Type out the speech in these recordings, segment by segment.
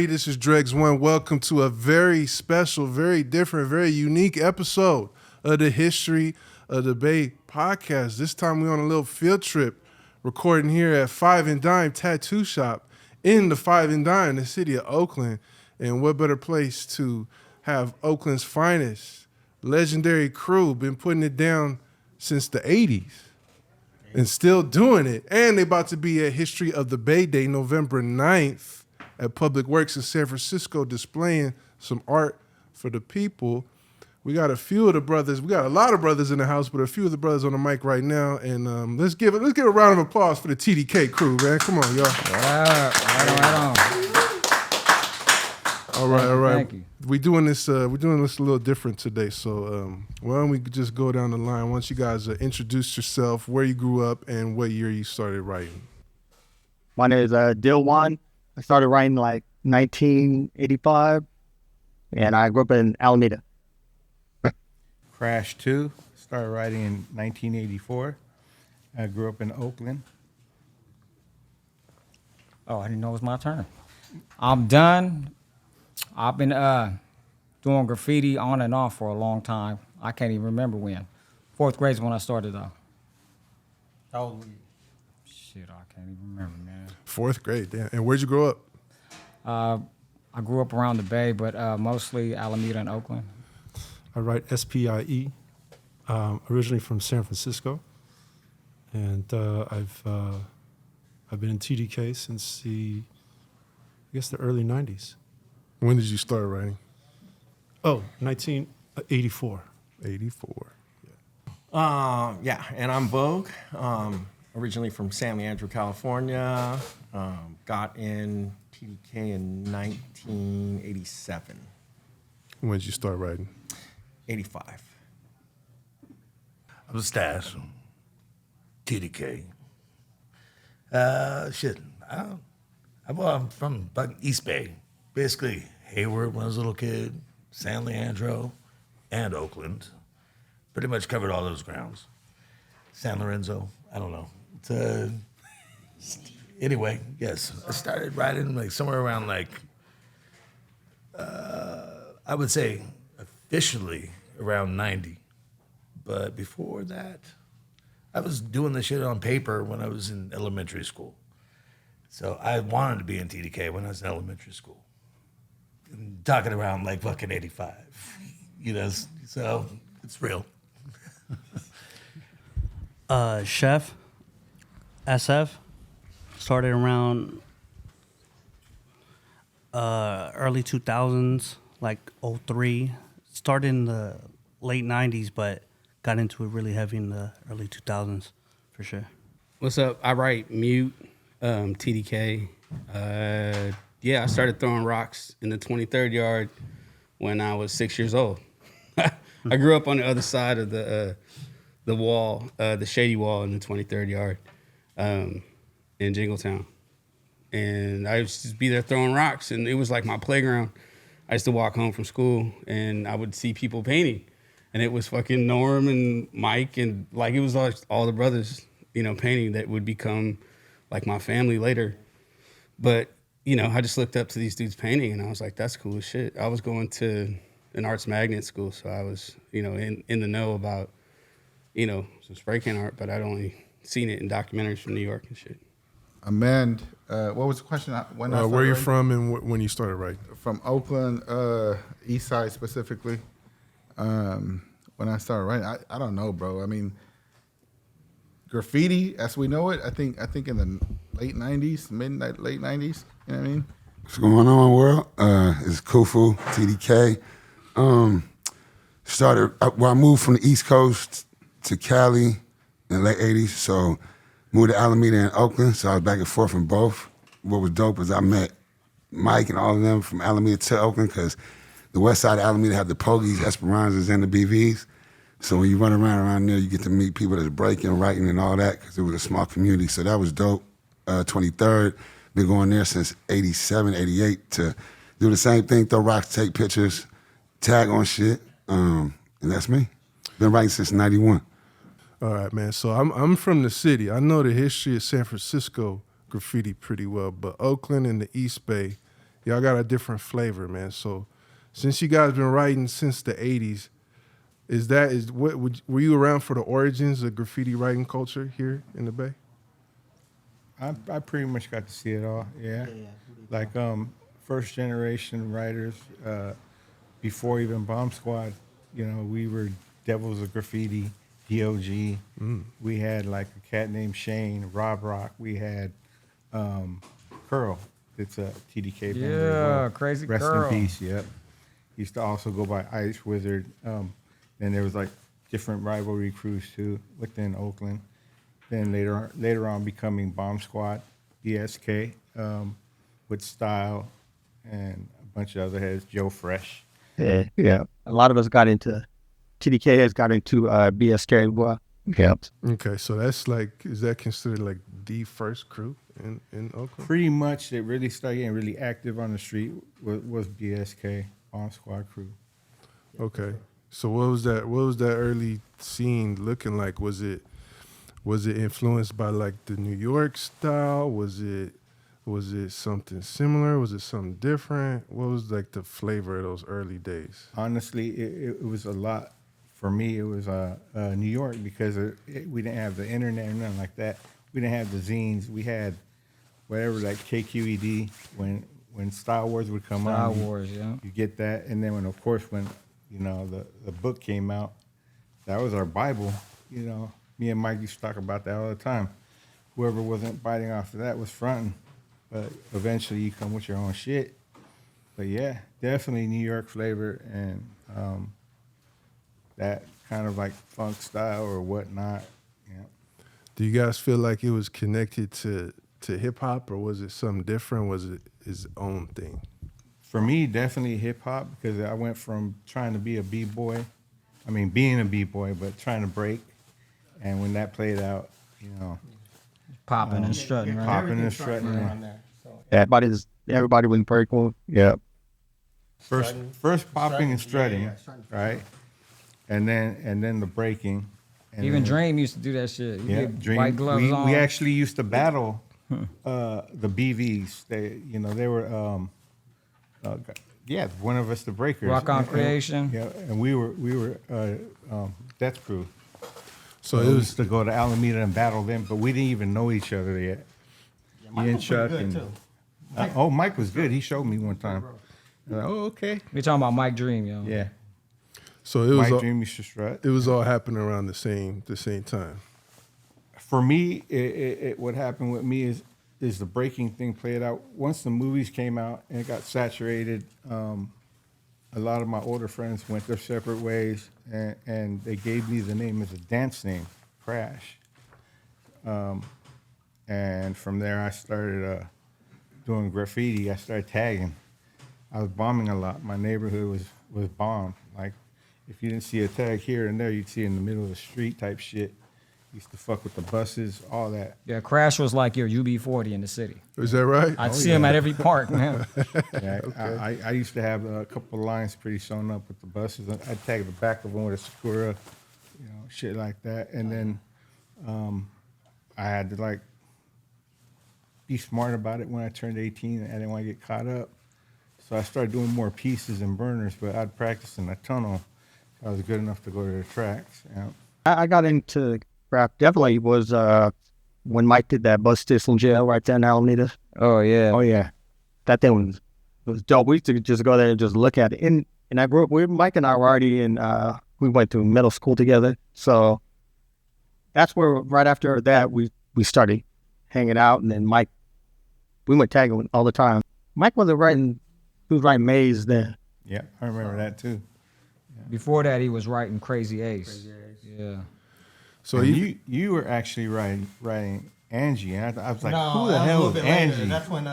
everybody. This is Dregs One. Welcome to a very special, very different, very unique episode of the History of the Bay podcast. This time we're on a little field trip, recording here at Five and Dime Tattoo Shop in the Five and Dime, the city of Oakland. And what better place to have Oakland's finest, legendary crew, been putting it down since the 80s. And still doing it. And they about to be at History of the Bay Day, November 9th at Public Works in San Francisco, displaying some art for the people. We got a few of the brothers. We got a lot of brothers in the house, but a few of the brothers on the mic right now. And let's give a round of applause for the TDK crew, man. Come on, y'all. Right on. All right. Thank you. We're doing this a little different today. So why don't we just go down the line? Once you guys introduce yourself, where you grew up, and what year you started writing. My name is Dregs One. I started writing like 1985, and I grew up in Alameda. Krash 2, started writing in 1984. I grew up in Oakland. Oh, I didn't know it was my turn. I'm done. I've been doing graffiti on and off for a long time. I can't even remember when. Fourth grade is when I started, though. How old were you? Shit, I can't even remember, man. Fourth grade, damn. And where'd you grow up? I grew up around the Bay, but mostly Alameda and Oakland. I write Spie, originally from San Francisco, and I've been in TDK since the early 90s. When did you start writing? Oh, 1984. 84. Yeah, and I'm Vogue, originally from San Leandro, California. Got in TDK in 1987. When did you start writing? 85. I'm Stash, TDK. I'm from East Bay. Basically, Hayward when I was a little kid, San Leandro, and Oakland. Pretty much covered all those grounds. San Lorenzo, I don't know. Anyway, yes, I started writing like somewhere around I would say officially around 90. But before that, I was doing this shit on paper when I was in elementary school. So I wanted to be in TDK when I was in elementary school. Talking around like fucking 85, so it's real. Cheph, SF, started around early 2000s, like 03. Started in the late 90s, but got into it really heavy in the early 2000s, for sure. What's up? I write Meut, TDK. I started throwing rocks in the 23rd yard when I was 6 years old. I grew up on the other side of the wall, the shady wall in the 23rd yard in Jingletown. And I used to be there throwing rocks, and it was like my playground. I used to walk home from school, and I would see people painting. And it was fucking Norm and Mike, and like it was all the brothers, painting that would become like my family later. But I just looked up to these dudes painting, and I was like, that's cool as shit. I was going to an arts magnet school, so I was, in the know about, some spray can art, but I'd only seen it in documentaries from New York and shit. Amend, what was the question? Where are you from and when you started writing? From Oakland, East Side specifically. When I started writing, I don't know, bro. I mean, graffiti, as we know it, I think in the late 90s, late 90s. You know what I mean? What's going on, world? It's Kufue, TDK. I moved from the East Coast to Cali in the late 80s, so moved to Alameda and Oakland, so I was back and forth from both. What was dope is I met Mike and all of them from Alameda to Oakland, because the west side of Alameda had the Pogies, Esperanzas, and the BVs. So when you run around there, you get to meet people that's breaking, writing, and all that, because it was a small community. So that was dope. 23rd, been going there since 87, 88 to do the same thing, throw rocks, take pictures, tag on shit, and that's me. Been writing since 91. All right, man. So I'm from the city. I know the history of San Francisco graffiti pretty well, but Oakland and the East Bay y'all got a different flavor, man. So since you guys been writing since the 80s, were you around for the origins of graffiti writing culture here in the Bay? I pretty much got to see it all. Yeah, like first generation writers before even Bomb Squad. You know, we were Devils of Graffiti, DOG. We had like a cat named Shane, Rob Rock. We had Curl. It's a TDK member as well. Crazy Rest Curl. in peace. Yep. He used to also go by Ice Wizard. Then there was like different rivalry crews too within Oakland. Then later on becoming Bomb Squad, BSK, with Style, and a bunch of other heads, Joe Fresh. Yeah. A lot of us got into TDK has got into BSK. Well, yeah. Okay, so that's like, is that considered like the first crew in Oakland? Pretty much, it really started getting really active on the street was BSK, Bomb Squad crew. Okay, so what was that early scene looking like? Was it influenced by like the New York style? Was it something similar? Was it something different? What was like the flavor of those early days? Honestly, it was a lot. For me, it was New York because we didn't have the internet or nothing like that. We didn't have the zines. We had whatever, like KQED, when Star Wars would come Star on. Wars, yeah. You get that. And then when you know, the book came out, that was our Bible. You know, me and Mike used to talk about that all the time. Whoever wasn't biting off of that was fronting. But eventually you come with your own shit. But yeah, definitely New York flavor and that kind of like funk style or whatnot. Yeah. Do you guys feel like it was connected to hip hop, or was it something different? Was it his own thing? For me, definitely hip hop, because I went from trying to be a b-boy, being a b-boy, but trying to break. And when that played out, you know, Popping and strutting, right? popping and strutting. Everybody was very cool. Yeah. First popping and strutting, right? And then the breaking. And Even then, Dream used to do that shit. You yeah, get Dream. white gloves on. We actually used to battle the BVs. They were one of us the breakers. Rock On And- Creation. Yeah, and we were Death Crew. So We it was used to go to Alameda and battle them, but we didn't even know each other yet. Me and Chuck Mike was good. He showed me one time. I'm like, oh, okay. We're talking about Mike Dream, yo. Yeah. so it was Mike all, Dream used to strut. it was all happening around the same time. For me, what happened with me is the breaking thing played out. Once the movies came out and it got saturated, a lot of my older friends went their separate ways, and they gave me the name as a dance name, Krash. And from there, I started doing graffiti. I started tagging. I was bombing a lot. My neighborhood was bombed. Like, if you didn't see a tag here and there, you'd see it in the middle of the street type shit. Used to fuck with the buses, all that. Yeah, Krash was like your UB40 in the city. Is that right? I'd see him at every park, man. Yeah, I used to have a couple of lines pretty sewn up with the buses. I'd tag the back of one with a Sakura, shit like that. And then I had to like be smart about it when I turned 18. I didn't want to get caught up. So I started doing more pieces and burners, but I'd practice in a tunnel. I was good enough to go to the tracks. Yeah. I got into rap definitely was when Mike did that Bus Station Jail right there in Alameda. Oh, yeah. Oh yeah, that thing was dope. We used to just go there and just look at it. And I grew up with Mike and I were already in. We went to middle school together, so that's where right after that we started hanging out. And then Mike, we went tagging all the time. Mike wasn't writing. He was writing Maze then. Yeah, I remember that too. Before that, he was writing Crazy Ace. Yeah. So And you were actually writing Angie, and I was like, who the hell is Angie? That's when.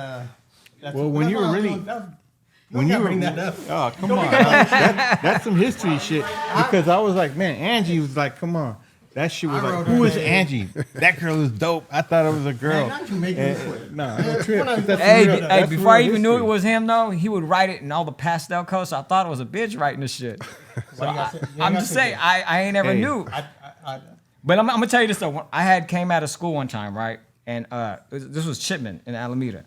When you were really. When you were, bring that up. Oh, come on. That's some history shit. Because I was like, man, Angie was like, come on. That shit was like, who is Angie? That girl is dope. I thought it was a girl. Man, not you making me sweat. No, no trip. But that's Hey, real- hey, that's before I real even knew it history. was him, though, he would write it in all the pastel colors. So I thought it was a bitch writing this shit. So I'm just saying, I ain't never Hey. knew. But I'm gonna tell you this though. When I came out of school one time, right? And this was Chipman in Alameda,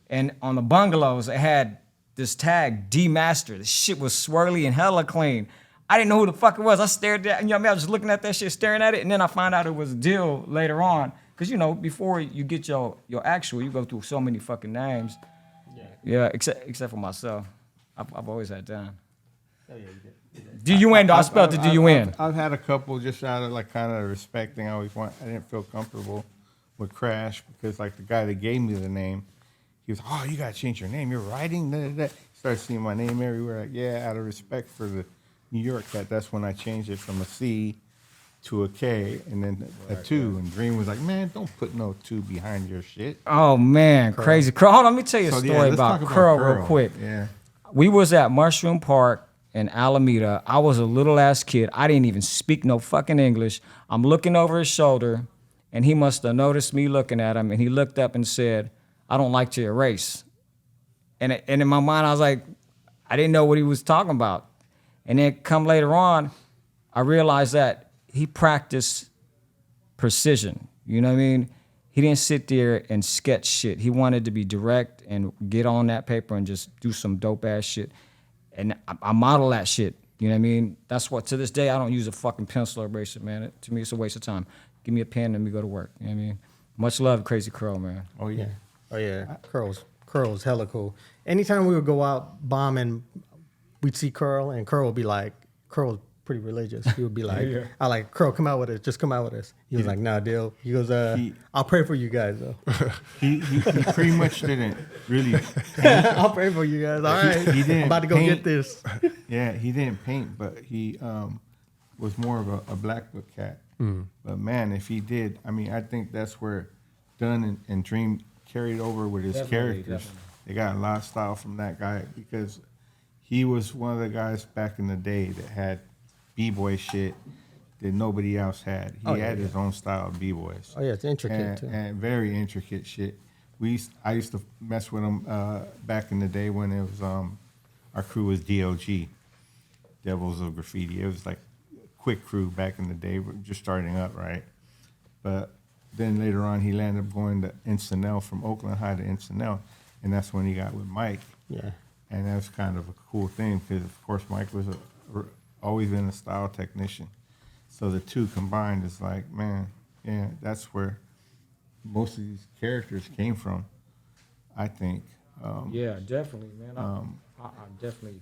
and on the bungalows it had this tag, D-Master. The shit was swirly and hella clean. I didn't know who the fuck it was. I stared at, you know what I mean? I was just looking at that shit, staring at it, and then I found out it was Dill later on. Cause you know, before you get your actual, you go through so many fucking names. Yeah, except for myself. I've always had done. Oh yeah, you did. D-U-N, I spelled the D-U-N. I've had a couple just out of like kind of respect thing. I didn't feel comfortable with Krash because like the guy that gave me the name, he was, oh, you gotta change your name. You're writing. Da, da, da. Started seeing my name everywhere. Like, yeah, out of respect for the New York, that's when I changed it from a C to a K and then a 2. And Dream was like, man, don't put no 2 behind your shit. Oh man, crazy Curl. Hold on, let me tell you a story about Curl real quick. Yeah. We was at Mushroom Park in Alameda. I was a little ass kid. I didn't even speak no fucking English. I'm looking over his shoulder, and he must have noticed me looking at him, and he looked up and said, I don't like to erase. And in my mind, I was like, I didn't know what he was talking about. And then come later on, I realized that he practiced precision. You know what I mean? He didn't sit there and sketch shit. He wanted to be direct and get on that paper and just do some dope ass shit. And I model that shit. You know what I mean? That's what, to this day, I don't use a fucking pencil or eraser, man. To me, it's a waste of time. Give me a pen and let me go to work. You know what I mean? Much love, Crazy Curl, man. Oh, yeah. Oh, yeah. Curl's hella cool. Anytime we would go out bombing, we'd see Curl, and Curl would be like, Curl's pretty religious. He would be like, I like, Curl, come out with us. Just come out with us. He was like, nah, deal. He goes, I'll pray for you guys, though. He pretty much didn't really I'll pray for you guys. All right. He didn't I'm about to go paint. get this. Yeah, he didn't paint, but he was more of a black book cat. But man, if he did, I mean, I think that's where Dunn and Dream carried over with his characters. Definitely. They got a lot of style from that guy because he was one of the guys back in the day that had b-boy shit that nobody else had. He had his own style of b-boys. Oh, yeah, it's intricate, too. And very intricate shit. I used to mess with him back in the day when it was our crew was DOG, Devils of Graffiti. It was like a quick crew back in the day. We're just starting up, right? But then later on, he landed up going to Encinal, from Oakland High to Encinal, and that's when he got with Mike. Yeah. And that's kind of a cool thing because, of course, Mike was always been a style technician. So the two combined is like, man, yeah, that's where most of these characters came from, I think. Yeah, definitely, man. I definitely.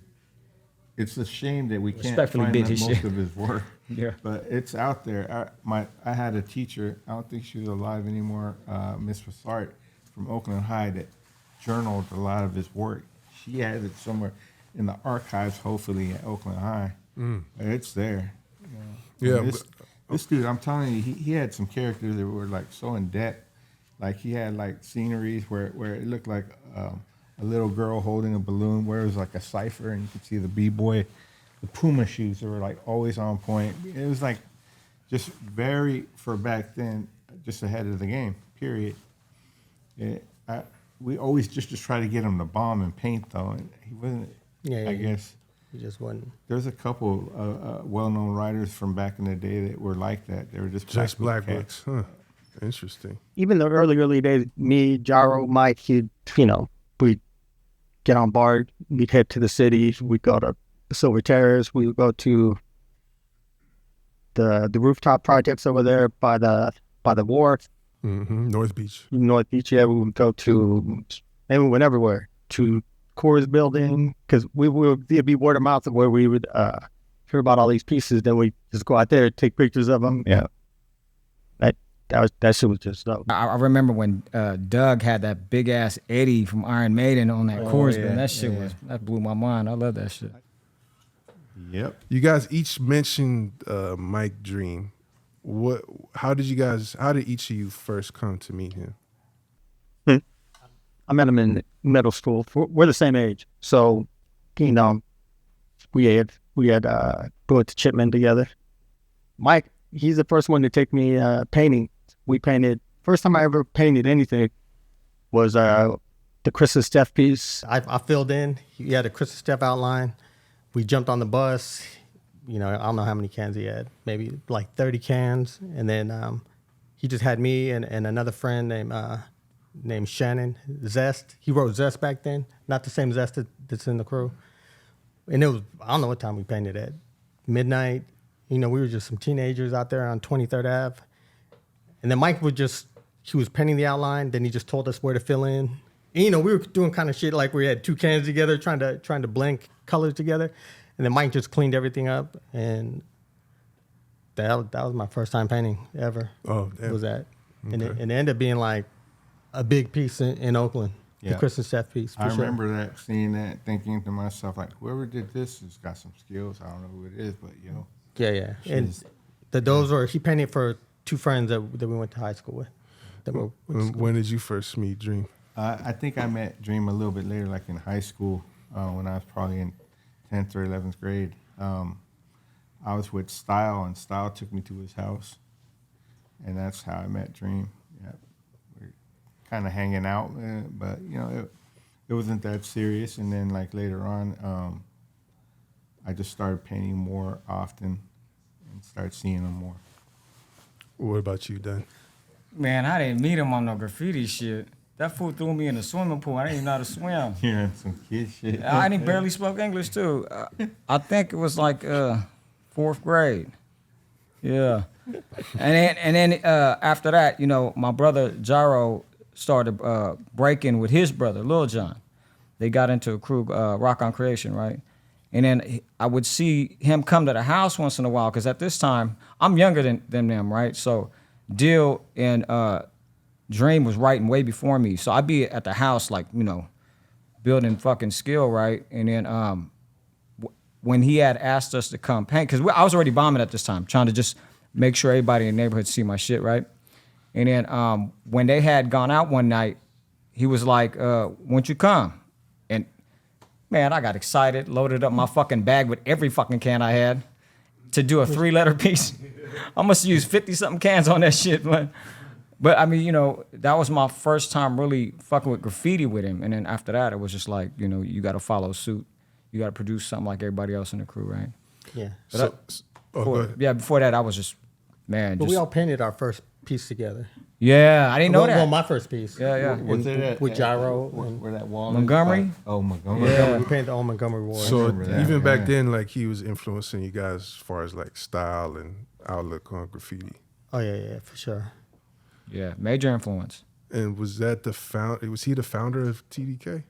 It's a shame that we can't Respectfully find did his most shit. of his work. Yeah. But it's out there. I had a teacher, I don't think she's alive anymore, Miss Fassart from Oakland High, that journaled a lot of his work. She has it somewhere in the archives, hopefully, at Oakland High. It's there. You know? Yeah. This dude, I'm telling you, he had some characters that were like so in depth. Like he had like sceneries where it looked like a little girl holding a balloon, where it was like a cipher, and you could see the b-boy, the Puma shoes that were like always on point. It was like just very, for back then, just ahead of the game. Period. We always just try to get him to bomb and paint though, and he wasn't. Yeah, I guess. He just wasn't. There's a couple well-known writers from back in the day that were like that. They were just Black cats. books. Huh. Interesting. Even the early days, me, Jaro, Mike, we'd get on board, we'd head to the city, we'd go to Silver Terrace, we would go to the rooftop projects over there by the wharf. North Beach. North Beach, yeah, we would go to, and we went everywhere, to Coors Building, because it'd be word of mouth of where we would hear about all these pieces, then we just go out there, take pictures of them. Yeah. That shit was just dope. I remember when Doug had that big ass Eddie from Iron Maiden on that chorus, man. That shit that blew my mind. I love that shit. Yep. You guys each mentioned Mike Dream. How did each of you first come to meet him? I met him in middle school. We're the same age, so we had go to Chipman together. Mike, he's the first one to take me painting. We painted. First time I ever painted anything was the Chris's Steph piece. I filled in. He had a Chris's Steph outline. We jumped on the bus. I don't know how many cans he had. Maybe like 30 cans. And then he just had me and another friend named named Shannon Zest. He wrote Zest back then, not the same Zest that's in the crew. And it was, I don't know what time we painted at. Midnight. You know, we were just some teenagers out there on 23rd Ave. And then Mike he was painting the outline, then he just told us where to fill in. And, you know, we were doing kind of shit like we had two cans together, trying to blend colors together. And then Mike just cleaned everything up, and that was my first time painting ever. Oh, damn. Was that. Okay. And it ended up being like a big piece in Oakland, the Yeah. Chris and Cheph piece. I for sure. remember that, seeing that, thinking to myself, like, whoever did this has got some skills. I don't know who it is, but, you know. Yeah. And he painted for two friends that we went to high school with. When did you first meet Dream? I think I met Dream a little bit later, like in high school, when I was probably in 10th or 11th grade. I was with Style, and Style took me to his house, and that's how I met Dream. Yeah, we're kind of hanging out, but you know, it wasn't that serious. And then like later on, I just started painting more often and started seeing him more. What about you, Dan? Man, I didn't meet him on no graffiti shit. That fool threw me in the swimming pool. I didn't even know how to swim. Yeah, some kid shit. I didn't barely spoke English too. I think it was like 4th grade. Yeah. And then after that, you know, my brother Gyro started breaking with his brother Lil Jon. They got into a crew, Rock on Creation, right? And then I would see him come to the house once in a while, because at this time I'm younger than them, right? So Dill and Dream was writing way before me. So I'd be at the house, like, you know, building fucking skill, right? And then when he had asked us to come paint, because I was already bombing at this time, trying to just make sure everybody in the neighborhood see my shit, right? And then when they had gone out one night, he was like, won't you come? And man, I got excited, loaded up my fucking bag with every fucking can I had to do a 3-letter piece. I must have used 50-something cans on that shit, man. But I mean, you know, that was my first time really fucking with graffiti with him. And then after that, it was just like, you know, you got to follow suit. You got to produce something like everybody else in the crew, right? Yeah. Before that, I was just, man. But we all painted our first piece together. Yeah, I didn't know that. Well, my first piece. Yeah. With Gyro. Where that wall is? Montgomery? Oh, Montgomery. Yeah, we painted the old Montgomery War. So even back then, like, he was influencing you guys as far as like style and outlook on graffiti. Oh yeah, for sure. Yeah, major influence. And was he the founder of TDK?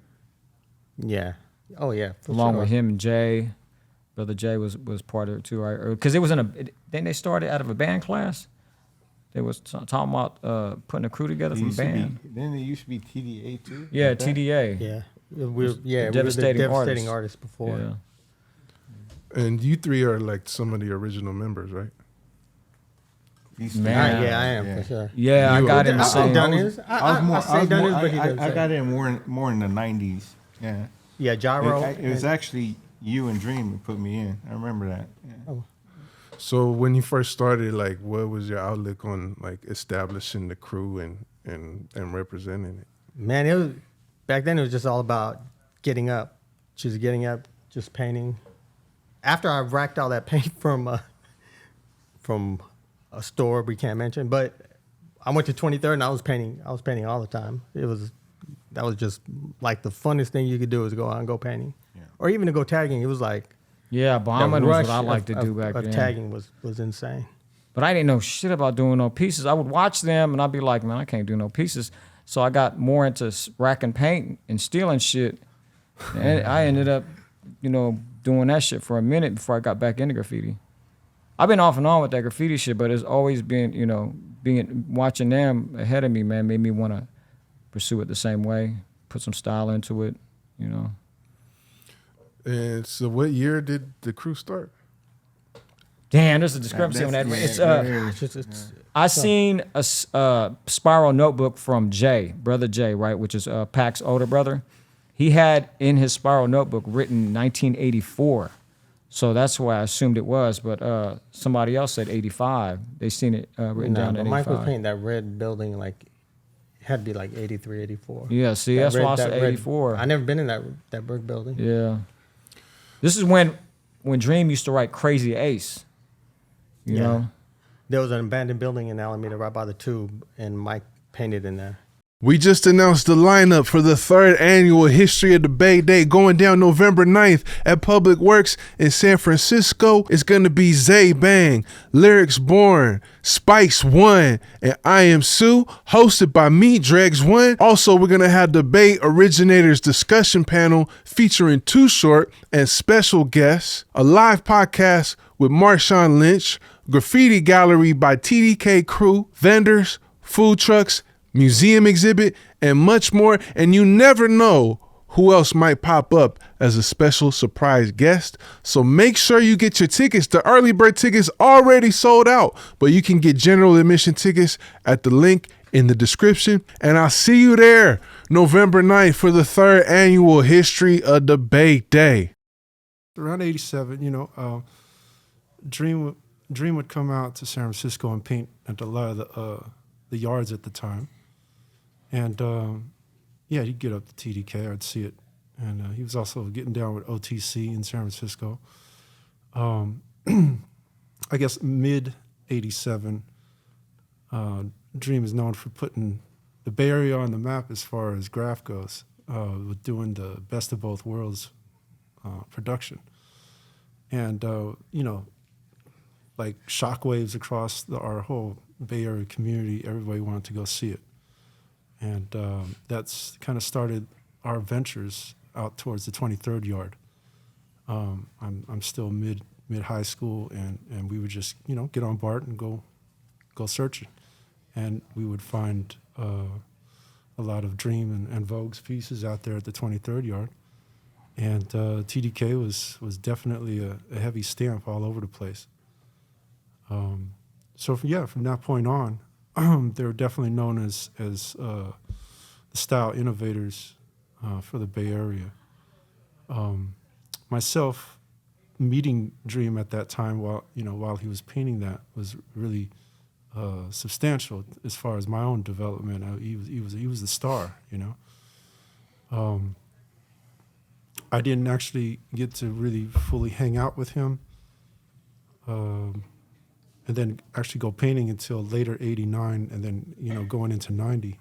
Yeah. Oh yeah. Along with him and Jay. Brother Jay was part of it too, right? Because it was then they started out of a band class. They was talking about putting a crew together from a band. Then it used to be TDA too. Yeah, like TDA. Yeah. We were the Devastating artists before. Yeah. And you three are like some of the original members, right? Man. Yeah, I am for sure. Yeah, I got in the same. I got in more in the 90s. Yeah. Yeah, Gyro. It was actually you and Dream that put me in. I remember that. Yeah. Oh. So when you first started, like, what was your outlook on like establishing the crew and representing it? Man, it was back then. It was just all about getting up, just painting. After I racked all that paint from a store we can't mention, but I went to 23rd and I was painting all the time. That was just like the funnest thing you could do is go out and go painting, or even to go tagging. It was like bombing was what I liked to do back then. Tagging was insane. But I didn't know shit about doing no pieces. I would watch them and I'd be like, man, I can't do no pieces. So I got more into racking paint and stealing shit, and I ended up, you know, doing that shit for a minute before I got back into graffiti. I've been off and on with that graffiti shit, but it's always been, you know, watching them ahead of me, man, made me want to pursue it the same way, put some style into it, you know. And so what year did the crew start? Damn, there's a discrepancy on that. I seen a spiral notebook from Brother Jay, right, which is Pac's older brother. He had in his spiral notebook written 1984. So that's why I assumed it was, but somebody else said 85. They seen it written down in 85. Mike was painting that red building like, it had to be like 83, 84. Yeah, see, that's why I said 84. I never been in that brick building. Yeah. This is when Dream used to write Crazy Ace, you know? There was an abandoned building in Alameda right by the tube, and Mike painted in there. We just announced the lineup for the 3rd annual History of the Bay Day going down November 9th at Public Works in San Francisco. It's going to be Zay Bang, Lyrics Born, Spice One, and I Am Sue, hosted by me, Dregs One. Also, we're going to have the Bay Originators discussion panel featuring Too Short and special guests, a live podcast with Marshawn Lynch, graffiti gallery by TDK crew, vendors, food trucks, museum exhibit, and much more. And you never know who else might pop up as a special surprise guest. So make sure you get your tickets. The early bird tickets already sold out, but you can get general admission tickets at the link in the description. And I'll see you there November 9th for the 3rd annual History of the Bay Day. Around 87, Dream would come out to San Francisco and paint at a lot of the yards at the time. And he'd get up to TDK, I'd see it. And he was also getting down with OTC in San Francisco. I guess mid-87, Dream is known for putting the Bay Area on the map as far as graph goes, with doing the Best of Both Worlds production. And, like shockwaves across our whole Bay Area community, everybody wanted to go see it. And that's kind of started our ventures out towards the 23rd yard. I'm still mid high school, and we would just get on BART and go searching, and we would find a lot of Dream and Vogue's pieces out there at the 23rd yard, and TDK was definitely a heavy stamp all over the place. So from that point on, they were definitely known as the style innovators for the Bay Area. Myself meeting Dream at that time while he was painting that was really substantial as far as my own development. He was the star, I didn't actually get to really fully hang out with him. And then actually go painting until later 89, and then going into 90.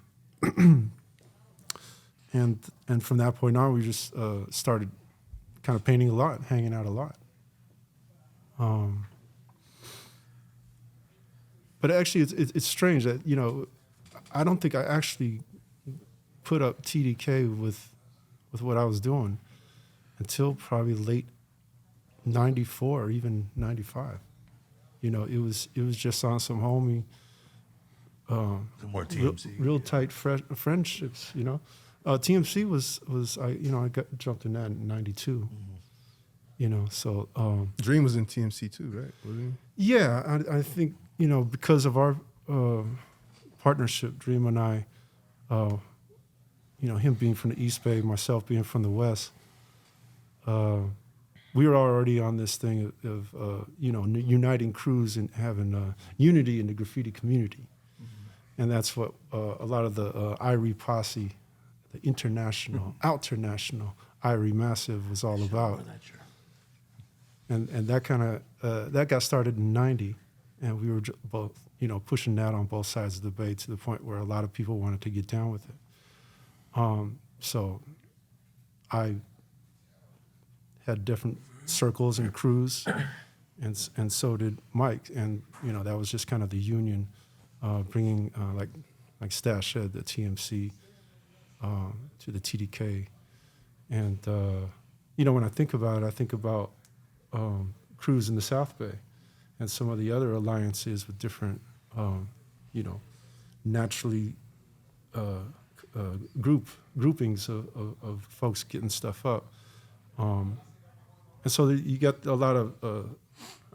and from that point on, we just started kind of painting a lot, hanging out a lot. But actually, it's strange that I don't think I actually put up TDK with what I was doing until probably late 94 or even 95. It was just on some homie, more TMC, real tight friendships. TMC was I jumped in that in 92. Mm-hmm. So Dream was in TMC too, right? Wasn't he? Yeah, I think because of our partnership, Dream and I, him being from the East Bay, myself being from the West. We were already on this thing of uniting crews and having unity in the graffiti community. Mm-hmm. And that's what a lot of the IRI posse, the international, outernational IRI Massive was all about. And that kind of, that got started in 90, and we were both, pushing that on both sides of the bay to the point where a lot of people wanted to get down with it. So I had different circles and crews, and so did Mike. And that was just kind of the union, bringing like Stash said, the TMC to the TDK. And when I think about it, I think about crews in the South Bay and some of the other alliances with different naturally groupings of folks getting stuff up. And so you got a lot of, I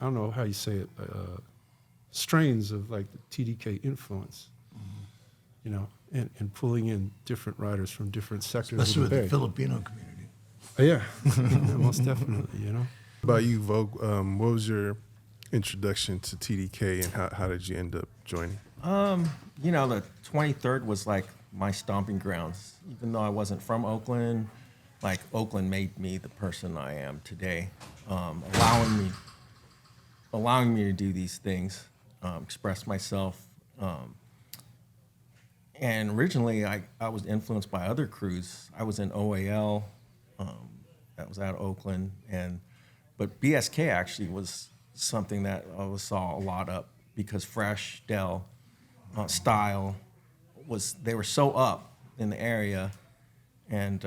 don't know how you say it, strains of like the TDK influence, and pulling in different writers from different sectors especially of the with Bay. the Filipino community. Yeah, most definitely, About you, Vogue, what was your introduction to TDK, and how did you end up joining? The 23rd was like my stomping grounds. Even though I wasn't from Oakland, like Oakland made me the person I am today, allowing me to do these things, express myself, and originally I was influenced by other crews. I was in OAL, that was out of Oakland, but BSK actually was something that I saw a lot up because Fresh, Dell, Style they were so up in the area, and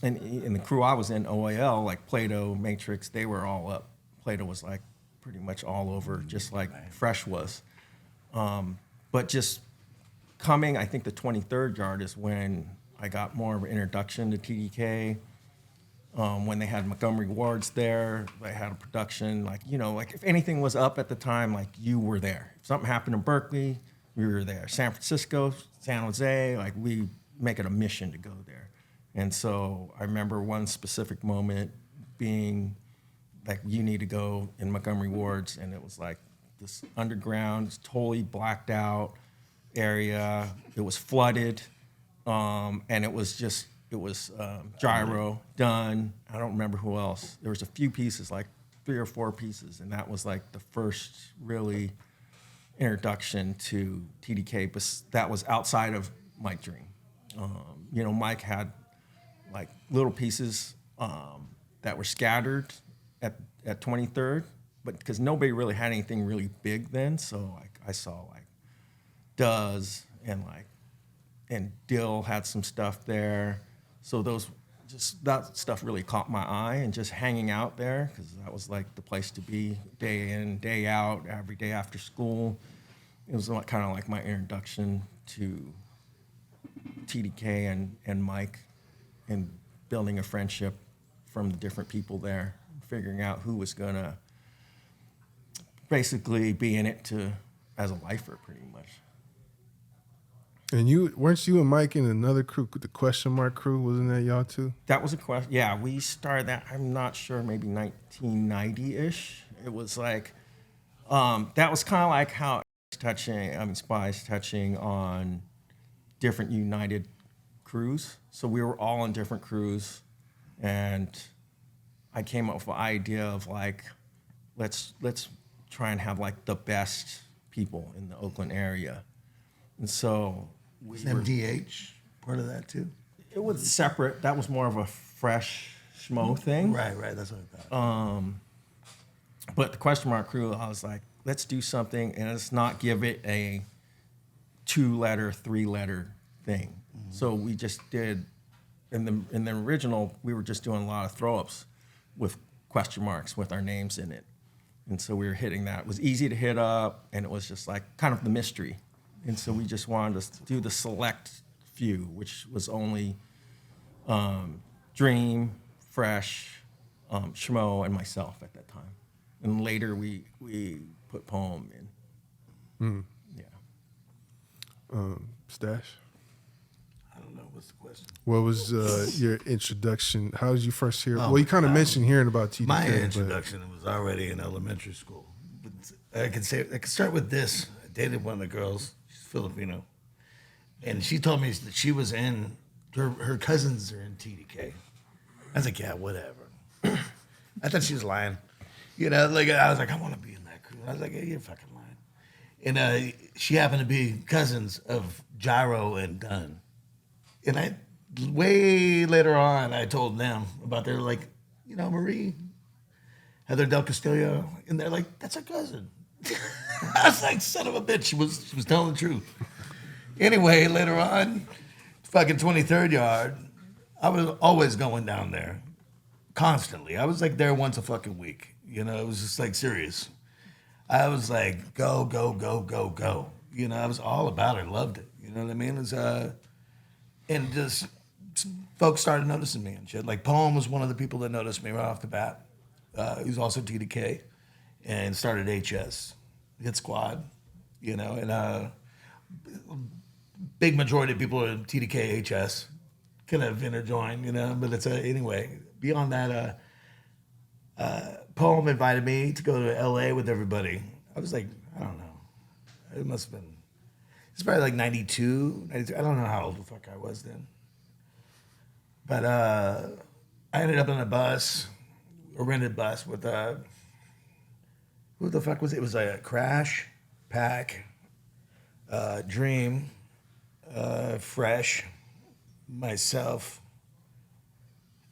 in the crew I was in OAL, like Plato, Matrix, they were all up. Plato was like pretty much all over, just like Fresh was. But just coming, I think the 23rd yard is when I got more of an introduction to TDK. When they had Montgomery Wards there, they had a production, like if anything was up at the time, like you were there. If something happened in Berkeley, we were there. San Francisco, San Jose, like we make it a mission to go there. And so I remember one specific moment being like, you need to go in Montgomery Wards, and it was like this underground, totally blacked out area. It was flooded, and it was Gyro, Dunn, I don't remember who else. There was a few pieces, like 3 or 4 pieces, and that was like the first really introduction to TDK, but that was outside of Mike Dream. Mike had like little pieces that were scattered at 23rd, but because nobody really had anything really big then, so like I saw like Duz and Dill had some stuff there. So that stuff really caught my eye, and just hanging out there, because that was like the place to be day in, day out, every day after school. It was kind of like my introduction to TDK and Mike, and building a friendship from the different people there, figuring out who was gonna basically be in it as a lifer pretty much. And weren't you and Mike in another crew, the Question Mark crew? Wasn't that y'all too? That was a question. Yeah, we started that, I'm not sure, maybe 1990-ish. It was like, that was kind of like how Spie's touching on different United crews. So we were all in different crews, and I came up with the idea of like, let's try and have like the best people in the Oakland area. And so was MDH part of that too? It was separate. That was more of a Fresh schmo thing. Right. That's what I thought. But the Question Mark crew, I was like, let's do something, and let's not give it a 2-letter, 3-letter thing. Mm-hmm. So we just did, in the original, we were just doing a lot of throw-ups with question marks with our names in it. And so we were hitting that. It was easy to hit up, and it was just like kind of the mystery. And so we just wanted to do the select few, which was only Dream, Fresh, Schmo, and myself at that time. And later we put Poem in. Yeah. Stash? I don't know. What's the question? What was your introduction? How did you first hear? Well, you kind of mentioned hearing about TDK. My introduction was already in elementary school. But I could start with this. I dated one of the girls. She's Filipino, and she told me that she was in her cousins are in TDK. I was like, yeah, whatever. I thought she was lying. Like I was like, I want to be in that crew. I was like, yeah, you're fucking lying. And she happened to be cousins of Gyro and Dunn. And way later on, I told them about their, like, Marie, Heather Del Castillo, and they're like, that's her cousin. I was like, son of a bitch, she was telling the truth. Anyway, later on, fucking 23rd yard, I was always going down there, constantly. I was like there once a fucking week. It was just like serious. I was like, go, go, go, go, go. I was all about it, loved it. You know what I mean? It was, and just folks started noticing me and shit. Like Poem was one of the people that noticed me right off the bat. He was also TDK and started HS, Hit Squad, and big majority of people are in TDK HS, kind of interjoined, but it's anyway, beyond that, Poem invited me to go to LA with everybody. I was like, I don't know. It must have been, it's probably like 92, 93. I don't know how old the fuck I was then. But I ended up on a bus, a rented bus with who the fuck was it? It was a Krash, Pack, Dream, Fresh, myself,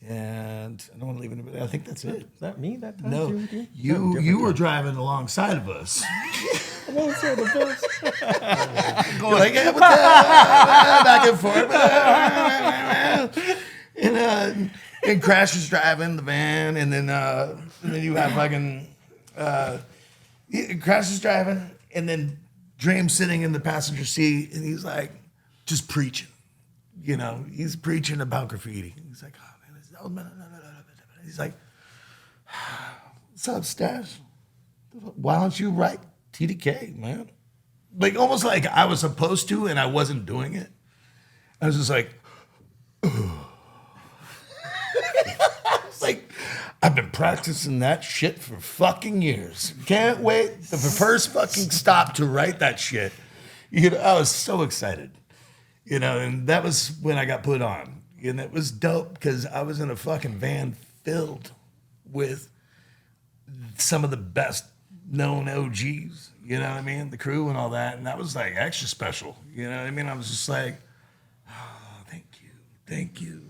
and I don't want to leave anybody. I think that's it. Is that me that time? No, You? you were driving alongside of us. Alongside the bus. Going like, yeah, what's up? Back and forth. And Krash was driving the van, and then you have fucking Krash is driving, and then Dream sitting in the passenger seat, and he's like just preaching. You know, he's preaching about graffiti. He's like, oh man, he's like, what's up, Stash? Why don't you write TDK, man? Like almost like I was supposed to and I wasn't doing it. I was just like, it's like, I've been practicing that shit for fucking years. Can't wait for the first fucking stop to write that shit. You know, I was so excited. You know, and that was when I got put on. And it was dope because I was in a fucking van filled with some of the best known OGs, you know what I mean? The crew and all that. And that was like extra special. You know what I mean? I was just like, oh, thank you.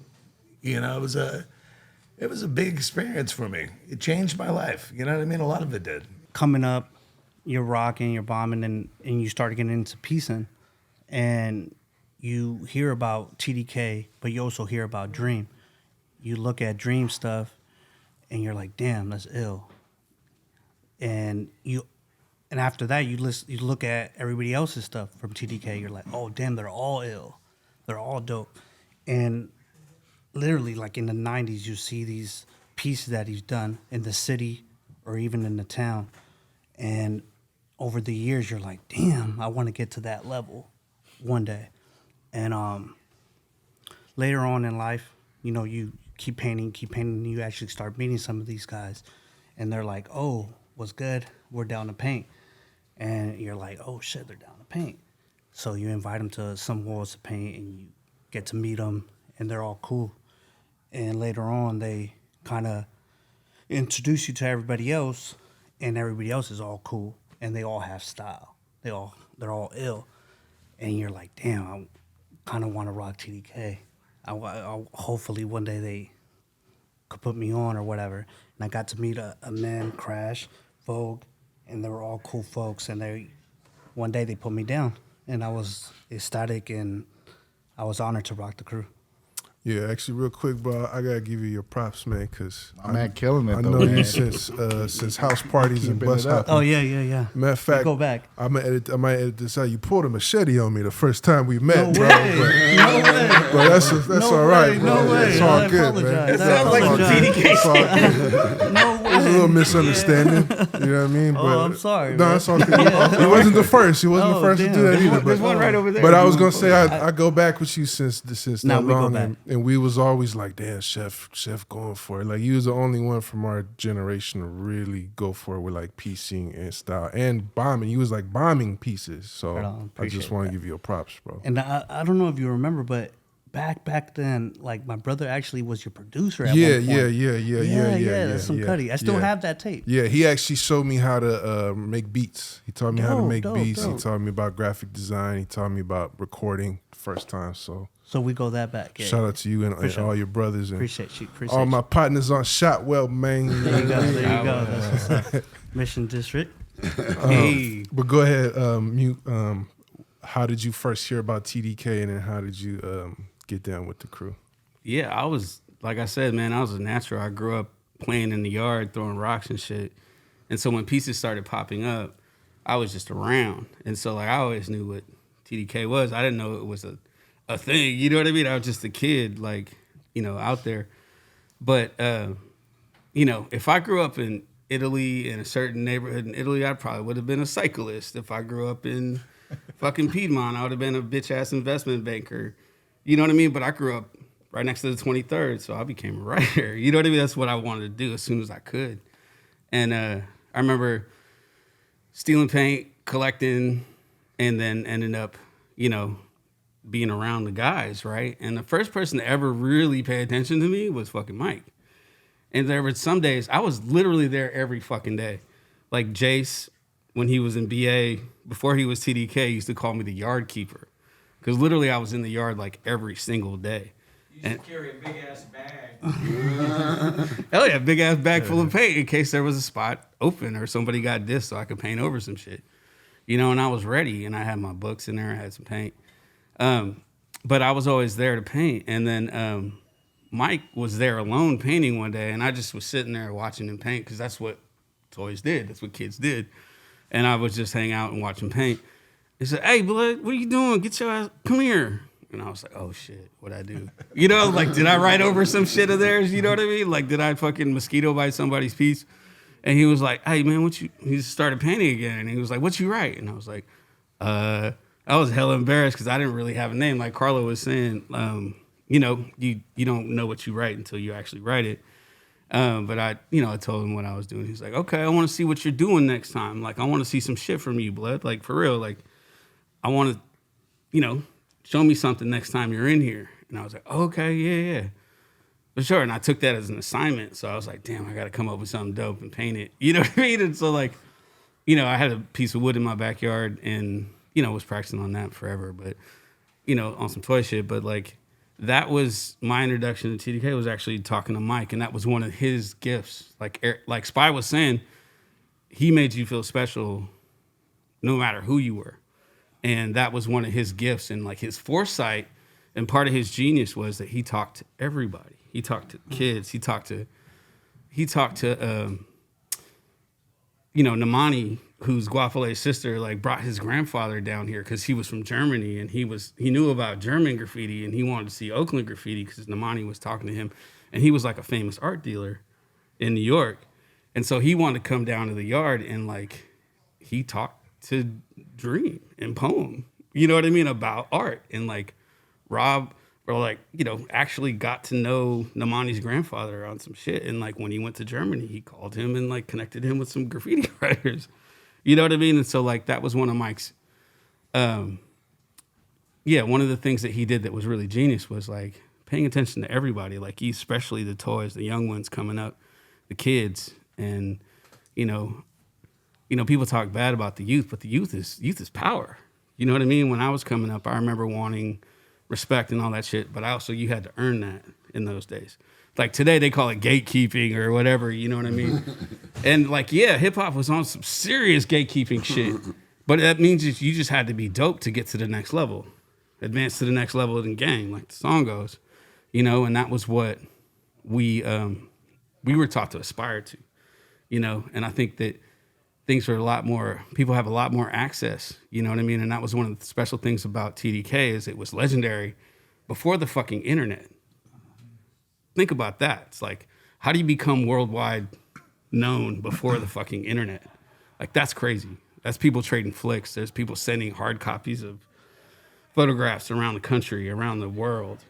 You know, it was a big experience for me. It changed my life. You know what I mean? A lot of it did. Coming up, you're rocking, you're bombing, and you start getting into piecing. And you hear about TDK, but you also hear about Dream. You look at Dream stuff, and you're like, damn, that's ill. And after that, you look at everybody else's stuff from TDK. You're like, oh, damn, they're all ill. They're all dope. And literally, like in the 90s, you see these pieces that he's done in the city or even in the town. And over the years, you're like, damn, I want to get to that level one day. And later on in life, you know, you keep painting, and you actually start meeting some of these guys. And they're like, oh, what's good? We're down to paint. And you're like, oh, shit, they're down to paint. So you invite them to some walls to paint, and you get to meet them, and they're all cool. And later on, they kind of introduce you to everybody else, and everybody else is all cool, and they all have style. They're all ill. And you're like, damn, I kind of want to rock TDK. Hopefully one day they could put me on or whatever. And I got to meet a man, Krash, Vogue, and they were all cool folks. And one day they put me down, and I was ecstatic, and I was honored to rock the crew. Yeah, actually, real quick, bro, I gotta give you your props, man, because My man killing it, I though, know man. you since house parties and Keeping bus it up. hopping. Oh, yeah. Matter of fact, go back. I might edit this out. You pulled a machete on me the first time we met, No bro. way. No way. But that's all right, bro. No way. It's all I good, man. apologize. It's I all good. apologize. It's all good. No way. There's a little misunderstanding. You know what I mean? Oh, I'm sorry, No, man. it's all good. He wasn't the first. He wasn't the Oh, first to damn. do that either. There's one right over there. But I was gonna say I go back with you since No, that we go long, back. and we was always like, damn, Cheph going for it. Like you was the only one from our generation to really go for it with like piecing and style and bombing. You was like bombing pieces. So Right on. I Appreciate just want to that. give you a props, bro. And I don't know if you remember, but back then, like my brother actually was your producer at Yeah, one point. yeah. That's some cutty. I still yeah. have that tape. Yeah, he actually showed me how to make beats. He taught me how to make beats. Dope. He taught me about graphic design. He taught me about recording first time. So So we go that back. Yeah. shout out to you and all your brothers and Appreciate you. all my partners on Shotwell, man. There you go. That's what's up. Mission District. Hey. But go ahead, Meut. How did you first hear about TDK, and then how did you get down with the crew? Yeah, I was, like I said, man, I was a natural. I grew up playing in the yard, throwing rocks and shit. And so when pieces started popping up, I was just around. And so like I always knew what TDK was. I didn't know it was a thing. You know what I mean? I was just a kid, like, you know, out there. But, you know, if I grew up in Italy, in a certain neighborhood in Italy, I probably would have been a cyclist. If I grew up in fucking Piedmont, I would have been a bitch-ass investment banker. You know what I mean? But I grew up right next to the 23rd, so I became a writer. You know what I mean? That's what I wanted to do as soon as I could. And I remember stealing paint, collecting, and then ended up, you know, being around the guys, right? And the first person to ever really pay attention to me was fucking Mike. And there were some days, I was literally there every fucking day. Like Jace, when he was in BA, before he was TDK, used to call me the yard keeper. because literally I was in the yard like every single day. You used to carry a big ass bag. Hell yeah, big ass bag full of paint in case there was a spot open or somebody got dissed so I could paint over some shit. You know, and I was ready and I had my books in there, I had some paint. But I was always there to paint. And then Mike was there alone painting one day, and I just was sitting there watching him paint because that's what toys did. That's what kids did. And I was just hanging out and watching paint. He said, "Hey, blood, what are you doing? Get your ass, come here." And I was like, "Oh shit, what'd I do?" You know, like, did I write over some shit of theirs? You know what I mean? Like, did I fucking mosquito bite somebody's piece? And he was like, "Hey man, he just started painting again." And he was like, "What you write?" And I was like, I was hella embarrassed because I didn't really have a name. Like Carlo was saying, you know, you don't know what you write until you actually write it. But I told him what I was doing. He's like, "Okay, I want to see what you're doing next time. Like, I want to see some shit from you, blood. Like, for real. Like, I want to, show me something next time you're in here." And I was like, "Okay, yeah. For sure." And I took that as an assignment. So I was like, damn, I got to come up with something dope and paint it. You know what I mean? And so, like, I had a piece of wood in my backyard and, was practicing on that forever. But, on some toy shit. But, like, that was my introduction to TDK, was actually talking to Mike. And that was one of his gifts. Like Spie was saying, he made you feel special no matter who you were. And that was one of his gifts. And, like, his foresight and part of his genius was that he talked to everybody. He talked to kids. He talked to Namani, who's Guafole's sister, like, brought his grandfather down here because he was from Germany and he knew about German graffiti and he wanted to see Oakland graffiti because Namani was talking to him, and he was like a famous art dealer in New York, and so he wanted to come down to the yard and, like, he talked to Dream and Poem, you know what I mean, about art, and, like, Rob, or, like, actually got to know Namani's grandfather on some shit. And, like, when he went to Germany, he called him and, like, connected him with some graffiti writers. You know what I mean? And so, like, that was one of Mike's, one of the things that he did that was really genius was, like, paying attention to everybody, like, especially the toys, the young ones coming up, the kids. And, people talk bad about the youth, but the youth is power. You know what I mean? When I was coming up, I remember wanting respect and all that shit, but also you had to earn that in those days. Like, today they call it gatekeeping or whatever, you know what I mean? And, like, yeah, hip hop was on some serious gatekeeping shit, but that means you just had to be dope to get to the next level, advance to the next level in the game, like the song goes, and that was what we were taught to aspire to, and I think that things are people have a lot more access, you know what I mean? And that was one of the special things about TDK, is it was legendary before the fucking internet. Think about that. It's like, how do you become worldwide known before the fucking internet? Like, that's crazy. That's people trading flicks. There's people sending hard copies of photographs around the country, around the world.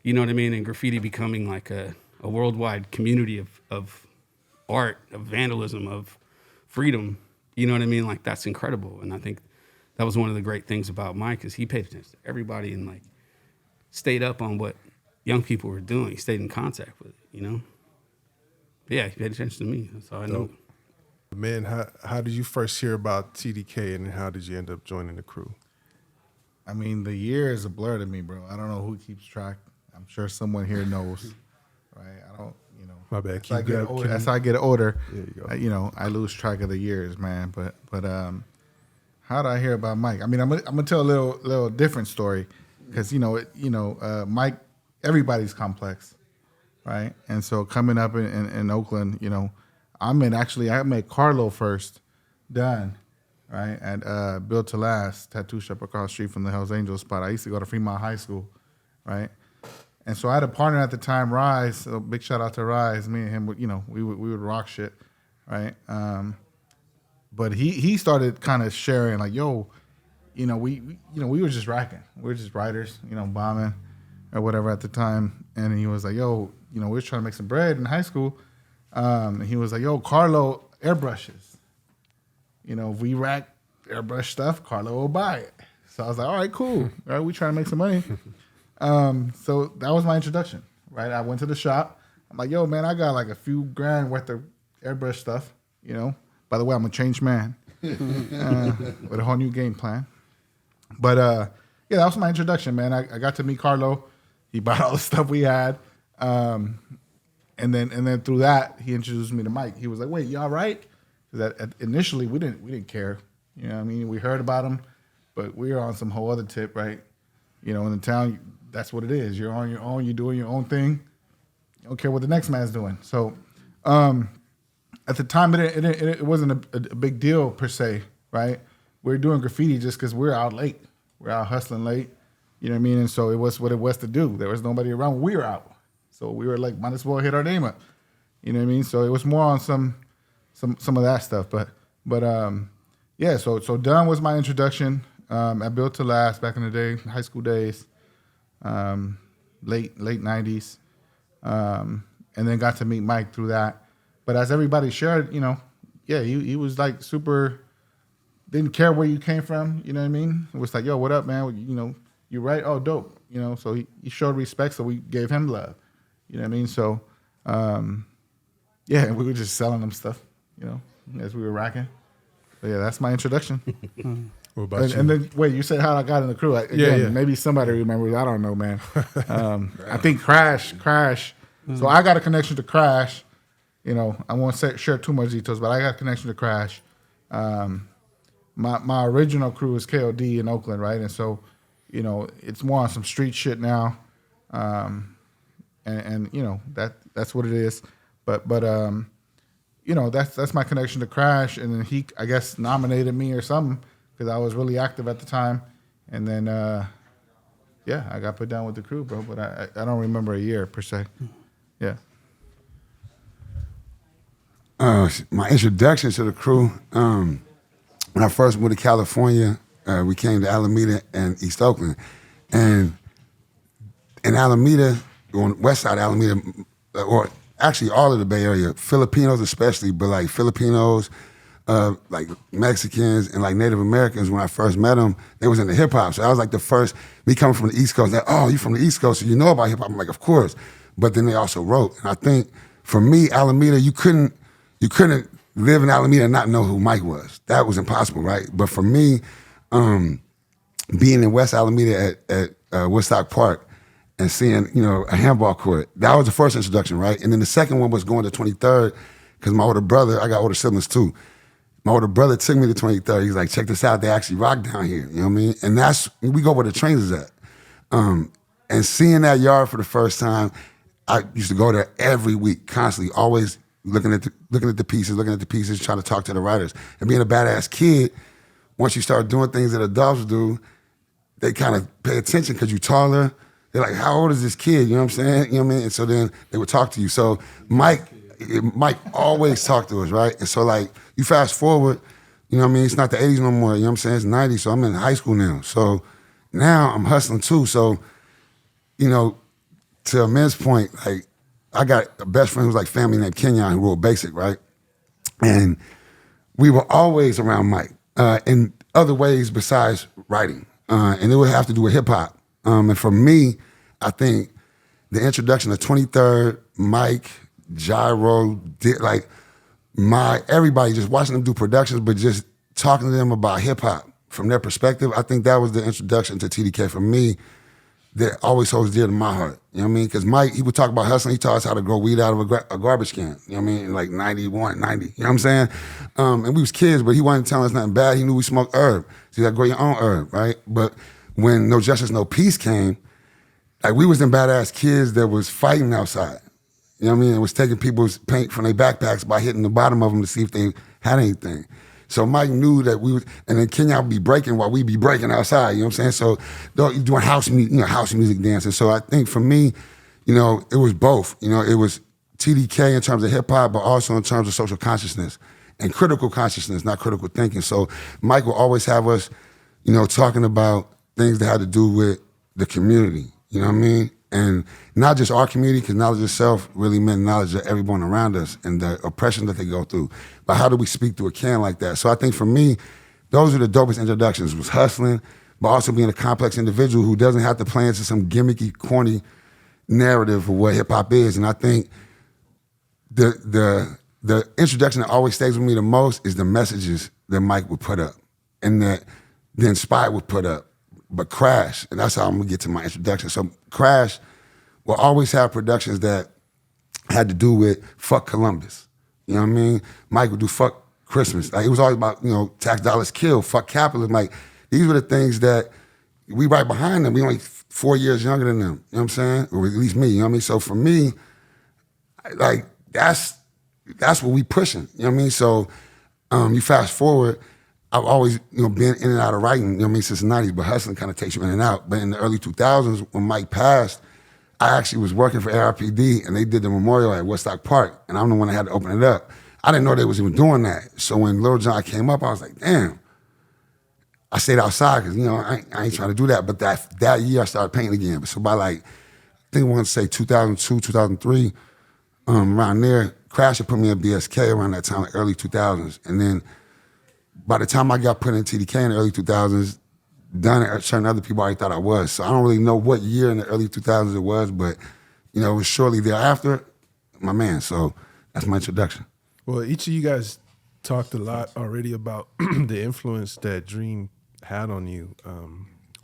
You know what I mean? And graffiti becoming like a worldwide community of art, of vandalism, of freedom. You know what I mean? Like, that's incredible. And I think that was one of the great things about Mike, is he paid attention to everybody and, like, stayed up on what young people were doing. He stayed in contact with it, Yeah, he paid attention to me. That's all I know. Man, how did you first hear about TDK, and how did you end up joining the crew? I mean, the year is a blur to me, bro. I don't know who keeps track. I'm sure someone here knows, right? I don't, My bad. As I get older, there you go. I lose track of the years, man. But how did I hear about Mike? I mean, I'm gonna tell a little different story, because Mike, everybody's complex, right? And so coming up in Oakland, I met Carlo first, done, right, at Built to Last tattoo shop across the street from the Hells Angels spot. I used to go to Fremont High School, right? And so I had a partner at the time, Rise. So big shout out to Rise. Me and him, we would rock shit, right? But he started kind of sharing, like, yo, we were just racking. We were just writers, bombing or whatever at the time. And he was like, yo, we were trying to make some bread in high school. And he was like, yo, Carlo airbrushes. If we rack airbrush stuff, Carlo will buy it. So I was like, all right, cool. All right, we trying to make some money. So that was my introduction, right? I went to the shop. I'm like, yo, man, I got like a few grand worth of airbrush stuff, By the way, I'm a changed man with a whole new game plan. But yeah, that was my introduction, man. I got to meet Carlo. He bought all the stuff we had. And then through that, he introduced me to Mike. He was like, "Wait, you all right?" Because initially we didn't care. You know what I mean? We heard about him, but we were on some whole other tip, right? You know, in the town, that's what it is. You're on your own. You're doing your own thing. You don't care what the next man's doing. So at the time, it wasn't a big deal per se, right? We were doing graffiti just because we were out late. We were out hustling late. You know what I mean? And so it was what it was to do. There was nobody around when we were out. So we were like, might as well hit our name up. You know what I mean? So it was more on some of that stuff. But yeah, so Dunn was my introduction. I built to last back in the day, high school days, late 90s. And then got to meet Mike through that. But as everybody shared, you know, yeah, he was like super, didn't care where you came from, you know what I mean? It was like, yo, what up, man? You know, you right? Oh, dope. You know, so he showed respect, so we gave him love. You know what I mean? So, yeah, we were just selling them stuff, you know, as we were rocking. But yeah, that's my introduction. What about you? And then, wait, you said how I got in the crew. Again, maybe somebody remembers. I don't know, man. I think Krash. So I got a connection to Krash. You know, I won't share too much details, but I got a connection to Krash. My original crew is KOD in Oakland, right? And so, you know, it's more on some street shit now. And you know, that's what it is. But you know, that's my connection to Krash. And then he, I guess, nominated me or something because I was really active at the time. And then, yeah, I got put down with the crew, bro. But I don't remember a year per se. Yeah. My introduction to the crew, when I first moved to California, we came to Alameda and East Oakland. And in Alameda, on west side of Alameda, or actually all of the Bay Area, Filipinos especially, but like Filipinos, like Mexicans and like Native Americans, when I first met them, they was into hip hop. So I was like the first, me coming from the East Coast, like, oh, you from the East Coast, so you know about hip hop? I'm like, of course. But then they also wrote. And I think for me, Alameda, you couldn't live in Alameda and not know who Mike was. That was impossible, right? But for me, being in West Alameda at Woodstock Park and seeing, you know, a handball court, that was the first introduction, right? And then the second one was going to 23rd, because my older brother, I got older siblings too. My older brother took me to 23rd. He's like, check this out, they actually rock down here, you know what I mean? And that's, we go where the trains is at. And seeing that yard for the first time, I used to go there every week, constantly, always looking at the pieces, trying to talk to the writers. And being a badass kid, once you start doing things that adults do, they kind of pay attention because you're taller. They're like, how old is this kid? You know what I'm saying? You know what I mean? And so then they would talk to you. So Mike always talked to us, right? And so like, you fast forward, you know what I mean? It's not the 80s no more, you know what I'm saying? It's 90s, so I'm in high school now. So now I'm hustling too. So, you know, to a man's point, like, I got a best friend who's like family named Kenyon who wrote Basic, right? And we were always around Mike in other ways besides writing. And it would have to do with hip hop. And for me, I think the introduction of 23rd, Mike, Gyro, everybody just watching them do productions, but just talking to them about hip hop from their perspective, I think that was the introduction to TDK for me that always holds dear to my heart. You know what I mean? Because Mike, he would talk about hustling. He taught us how to grow weed out of a garbage can. You know what I mean? Like 91, 90. You know what I'm saying? And we was kids, but he wasn't telling us nothing bad. He knew we smoked herb. So you got to grow your own herb, right? But when No Justice, No Peace came, like we was them badass kids that was fighting outside. You know what I mean? It was taking people's paint from their backpacks by hitting the bottom of them to see if they had anything. So Mike knew that we was, and then Kenya would be breaking while we'd be breaking outside, you know what I'm saying? So doing house music dancing. So I think for me, you know, it was both. You know, it was TDK in terms of hip hop, but also in terms of social consciousness and critical consciousness, not critical thinking. So Mike will always have us, you know, talking about things that had to do with the community, you know what I mean? And not just our community, because knowledge of self really meant knowledge of everyone around us and the oppression that they go through. But how do we speak through a can like that? So I think for me, those are the dopest introductions, was hustling, but also being a complex individual who doesn't have to play into some gimmicky, corny narrative of what hip hop is. And I think the introduction that always stays with me the most is the messages that Mike would put up and that then Spie would put up. but Krash, and that's how I'm gonna get to my introduction. So Krash will always have productions that had to do with fuck Columbus. You know what I mean? Mike would do fuck Christmas. Like, it was always about, tax dollars kill, fuck capitalism. Like, these were the things that we right behind them. We only 4 years younger than them. You know what I'm saying? Or at least me, you know what I mean? So for me, like, that's what we pushing. You know what I mean? So you fast forward, I've always, been in and out of writing, you know what I mean, since the 90s, but hustling kind of takes you in and out. But in the early 2000s, when Mike passed, I actually was working for ARPD, and they did the memorial at Woodstock Park, and I'm the one that had to open it up. I didn't know they was even doing that. So when Lil Jon came up, I was like, damn. I stayed outside because, I ain't trying to do that. But that year, I started painting again. So by I think we're going to say 2002, 2003, around there, Krash had put me in BSK around that time, early 2000s. And then by the time I got put in TDK in the early 2000s, Dunn and certain other people already thought I was. So I don't really know what year in the early 2000s it was, but, it was shortly thereafter, my man. So that's my introduction. Well, each of you guys talked a lot already about the influence that Dream had on you.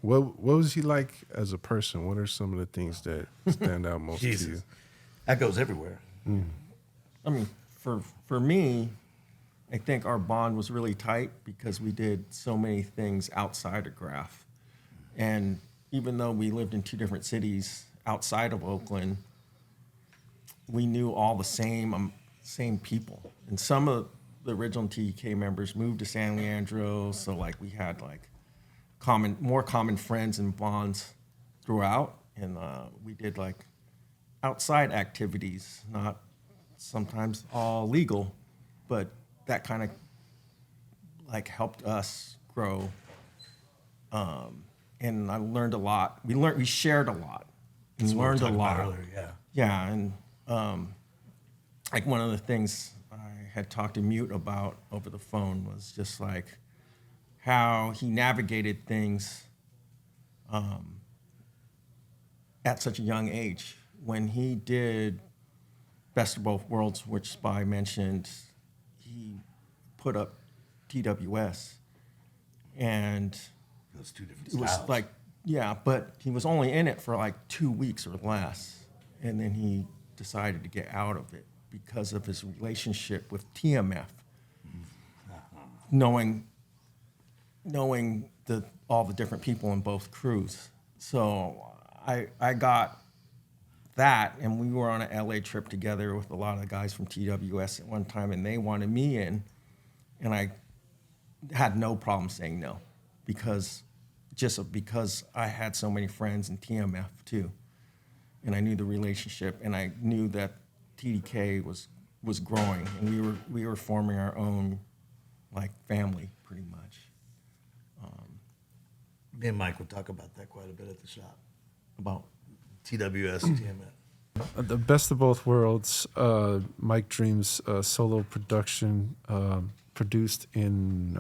What was he like as a person? What are some of the things that stand out most to you? That goes everywhere. I mean, for me, I think our bond was really tight because we did so many things outside of Graph. And even though we lived in two different cities outside of Oakland, we knew all the same people. And some of the original TDK members moved to San Leandro, so we had more common friends and bonds throughout. And we did outside activities, not sometimes all legal, but that kind of helped us grow. And I learned a lot. We shared a lot. We learned a lot. Earlier, yeah, and one of the things I had talked to Meut about over the phone was just how he navigated things at such a young age. When he did Best of Both Worlds, which Spie mentioned, he put up TWS, and those two different it was styles. but he was only in it for 2 weeks or less, and then he decided to get out of it because of his relationship with TMF, knowing all the different people in both crews. So I got that, and we were on an LA trip together with a lot of the guys from TWS at one time, and they wanted me in, and I had no problem saying no because I had so many friends in TMF too, and I knew the relationship, and I knew that TDK was growing, and we were forming our own family pretty much. Me and Mike would talk about that quite a bit at the shop. About TWS and TMF. The Best of Both Worlds, Mike Dream's solo production, produced in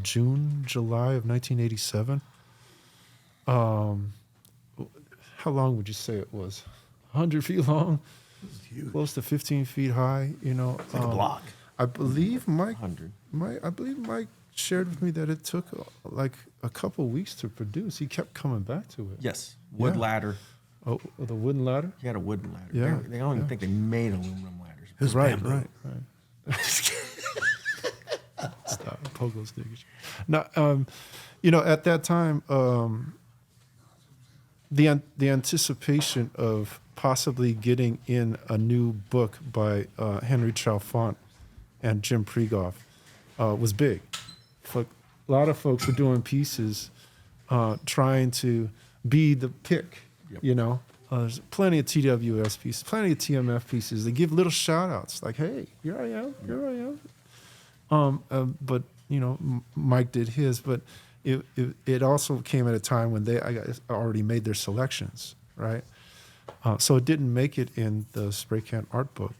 July of 1987. How long would you say it was? 100 feet long, close to 15 feet high. It's like a block. I believe Mike 100. I believe Mike shared with me that it took a couple weeks to produce. He kept coming back to it. Yes, wood ladder. Oh, the wooden ladder? He had a wooden ladder. Yeah. They don't even think they made aluminum ladders. It was Right. Stop, pogo stickers. Now, at that time, the anticipation of possibly getting in a new book by Henry Chalfant and Jim Pregoff was big. A lot of folks were doing pieces trying to be the pick, There's plenty of TWS pieces, plenty of TMF pieces. They give little shout outs hey, here I am. But, Mike did his, but it also came at a time when they already made their selections, right? So it didn't make it in the Spray Can art book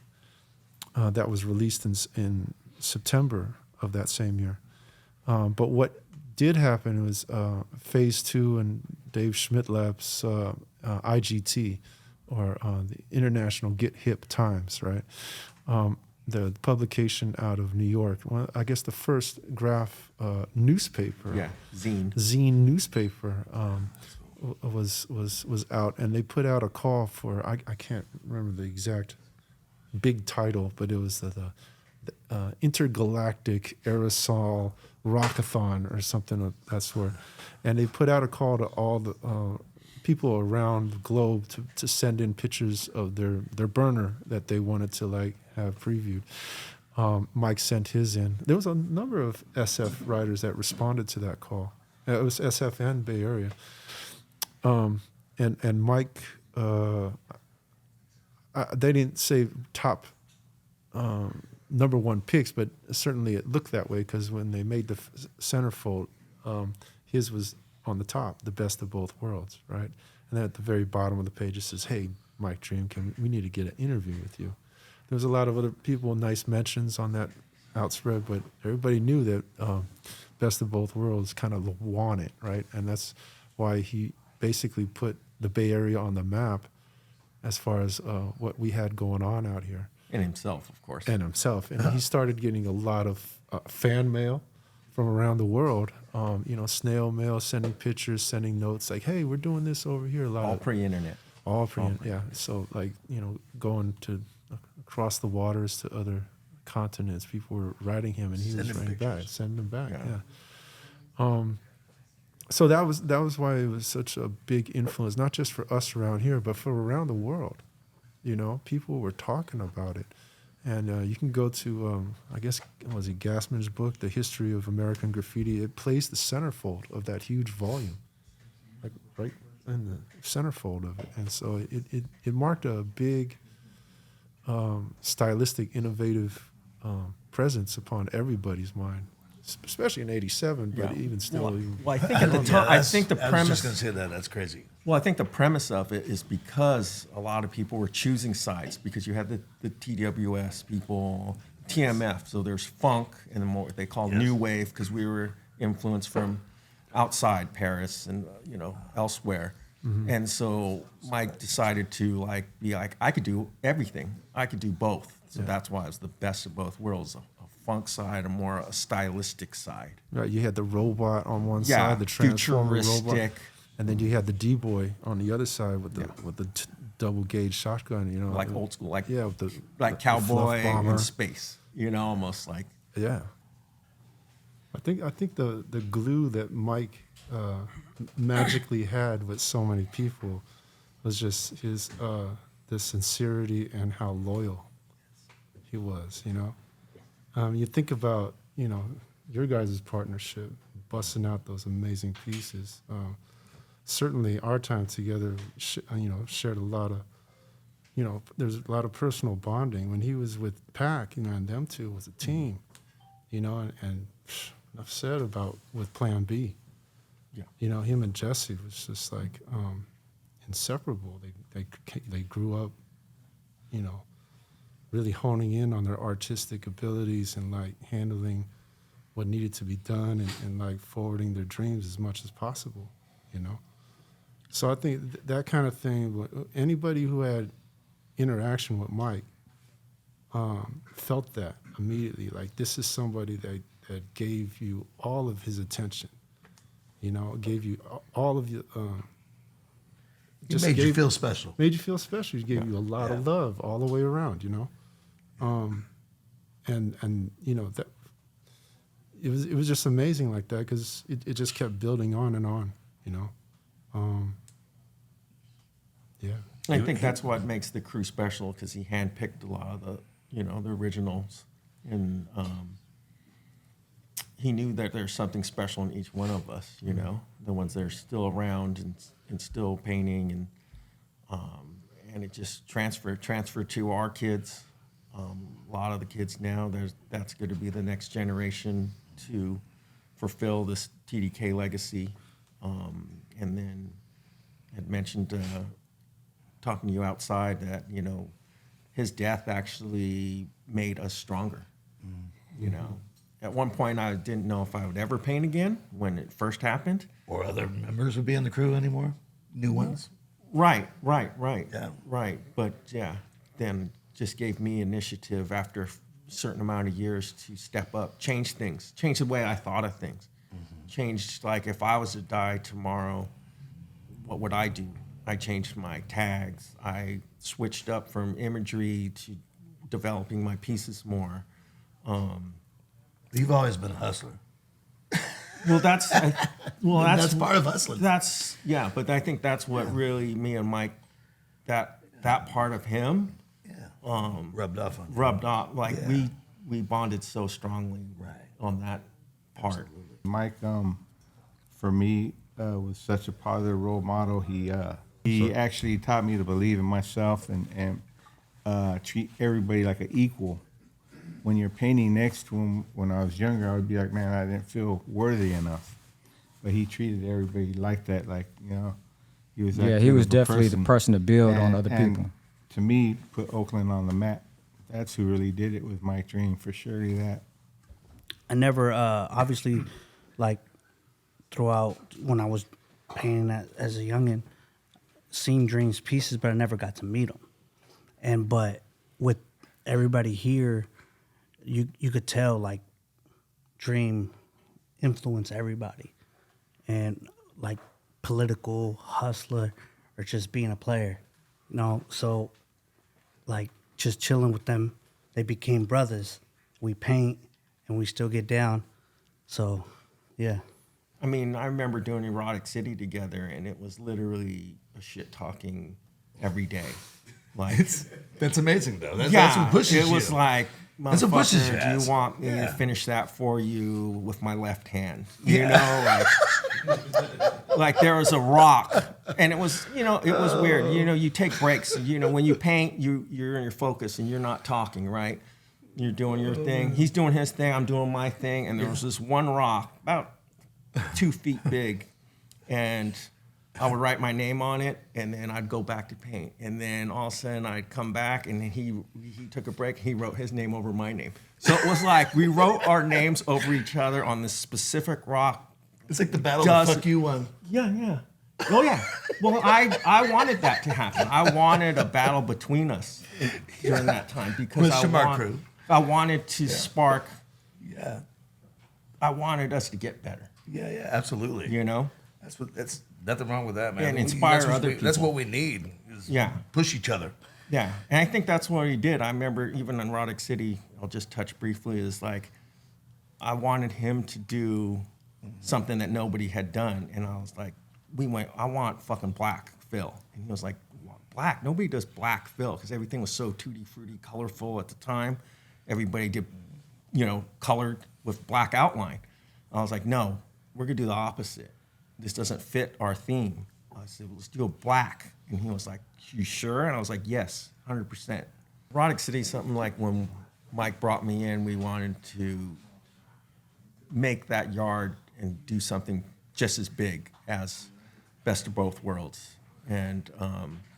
that was released in September of that same year. But what did happen was Phase 2 and Dave Schmidt-Lab's IGT, or the International Get Hip Times, right? the publication out of New York. Well, I guess the first graph newspaper. Yeah, zine. Zine newspaper was out, and they put out a call for I can't remember the exact big title, but it was the Intergalactic Aerosol Rockathon or something of that sort. And they put out a call to all the people around the globe to send in pictures of their burner that they wanted to like have previewed. Mike sent his in. There was a number of SF writers that responded to that call. It was SF and Bay Area. And Mike, they didn't say top number one picks, but certainly it looked that way because when they made the centerfold, his was on the top, the best of both worlds, right? And then at the very bottom of the page it says, "Hey, Mike Dream, we need to get an interview with you." There was a lot of other people, nice mentions on that outspread, but everybody knew that best of both worlds kind of won it, right? And that's why he basically put the Bay Area on the map as far as what we had going on out here. And himself, of course. And himself. And he started getting a lot of fan mail from around the world, snail mail, sending pictures, sending notes like, "Hey, we're doing this over here." All pre-internet. All pre-internet, yeah. So like, going to across the waters to other continents, people were writing him and he was writing back, sending them back, yeah. So that was why it was such a big influence, not just for us around here, but for around the world. People were talking about it. And you can go to, I guess, was it Gassman's book, The History of American Graffiti? It plays the centerfold of that huge volume, like right in the centerfold of it. And so it marked a big stylistic, innovative presence upon everybody's mind, especially in '87, but even still. Well, I think at the time, I think the premise. I was just going to say that. That's crazy. Well, I think the premise of it is because a lot of people were choosing sides because you had the TWS people, TMF. So there's funk and the more they call new wave because we were influenced from outside Paris and elsewhere. Mm-hmm. And so Mike decided to be like, I could do everything. I could do both. So that's why it's the best of both worlds. A funk side, a more stylistic side. Right. You had the robot on one side, the transformer robot. And then you had the D-boy on the other side with the double gauge shotgun, like old school, with the cowboy in space, almost like. Yeah. I think the glue that Mike magically had with so many people was just his the sincerity and how loyal he was. You think about your guys' partnership, busting out those amazing pieces. Certainly our time together, shared a lot of, there's a lot of personal bonding. When he was with Pac, and them two was a team, and enough said about with Plan B. Yeah. Him and Jesse was just like inseparable. They grew up, really honing in on their artistic abilities and handling what needed to be done and forwarding their dreams as much as possible, So I think that kind of thing, anybody who had interaction with Mike felt that immediately. This is somebody that gave you all of his attention, gave you all of your... Just made you feel special. Made you feel special. He gave you a lot of love all the way around, and that it was just amazing like that because it just kept building on and on, Yeah. I think that's what makes the crew special because he handpicked a lot of the originals, and he knew that there's something special in each one of us, the ones that are still around and still painting, and it just transferred to our kids. A lot of the kids now, that's going to be the next generation to fulfill this TDK legacy, and then had mentioned. Talking to you outside that his death actually made us stronger. At one point I didn't know if I would ever paint again when it first happened, or other members would be in the crew anymore, new ones. Right. Yeah. Right, but then just gave me initiative after certain amount of years to step up, change things, change the way I thought of things. Changed, like, if I was to die tomorrow, what would I do? I changed my tags. I switched up from imagery to developing my pieces more. You've always been a hustler. Well, that's part of hustling. But I think that's what really me and Mike, that part of him, rubbed off on you. rubbed off. Like we bonded so strongly on that part. Mike, for me, was such a positive role model. He actually taught me to believe in myself and treat everybody like an equal. When you're painting next to him, when I was younger, I would be like, man, I didn't feel worthy enough. But he treated everybody like that, like, you know, he was that Yeah, kind he was of a definitely the person to build on other and people. To me, put Oakland on the map. That's who really did it, with Mike Dream, for surely that. I never, obviously, like, throughout when I was painting as a youngin', seen Dream's pieces, but I never got to meet him. But with everybody here, you could tell, like, Dream influenced everybody. And, like, political, hustler, or just being a player. You know, so, like, just chilling with them, they became brothers. We paint, and we still get down. So, yeah. I mean, I remember doing Erotic City together, and it was literally a shit talking every day. Like, That's amazing, though. That's what pushes you. It was like, That's what pushes motherfucker, you. do you want me to finish that for you with my left hand? You know, like there was a rock, and it was, you know, it was weird. You know, you take breaks. You know, when you paint, you're in your focus, and you're not talking, right? You're doing your thing. He's doing his thing. I'm doing my thing. And there was this one rock, about 2 feet big, and I would write my name on it, and then I'd go back to paint. And then all of a sudden I'd come back, and then he took a break. He wrote his name over my name. So it was like we wrote our names over each other on this specific rock. It's like the battle of fuck you one. Yeah. Oh yeah. Well, I wanted that to happen. I wanted a battle between us during that time because With Shamar Crew. I wanted to spark. Yeah. I wanted us to get better. Yeah, absolutely. You know. That's nothing wrong with that, man. And inspire That's other people. That's what we need. Is push each other. Yeah, and I think that's what he did. I remember even in Erotic City, I'll just touch briefly, is like, I wanted him to do something that nobody had done. And I was like, I want fucking black fill. And he was like, black? Nobody does black fill, because everything was so tutti frutti, colorful at the time. Everybody did, you know, colored with black outline. I was like, no, we're gonna do the opposite. This doesn't fit our theme. I said, let's do a black. And he was like, you sure? And I was like, yes, 100%. Erotic City, something like when Mike brought me in, we wanted to make that yard and do something just as big as Best of Both Worlds. And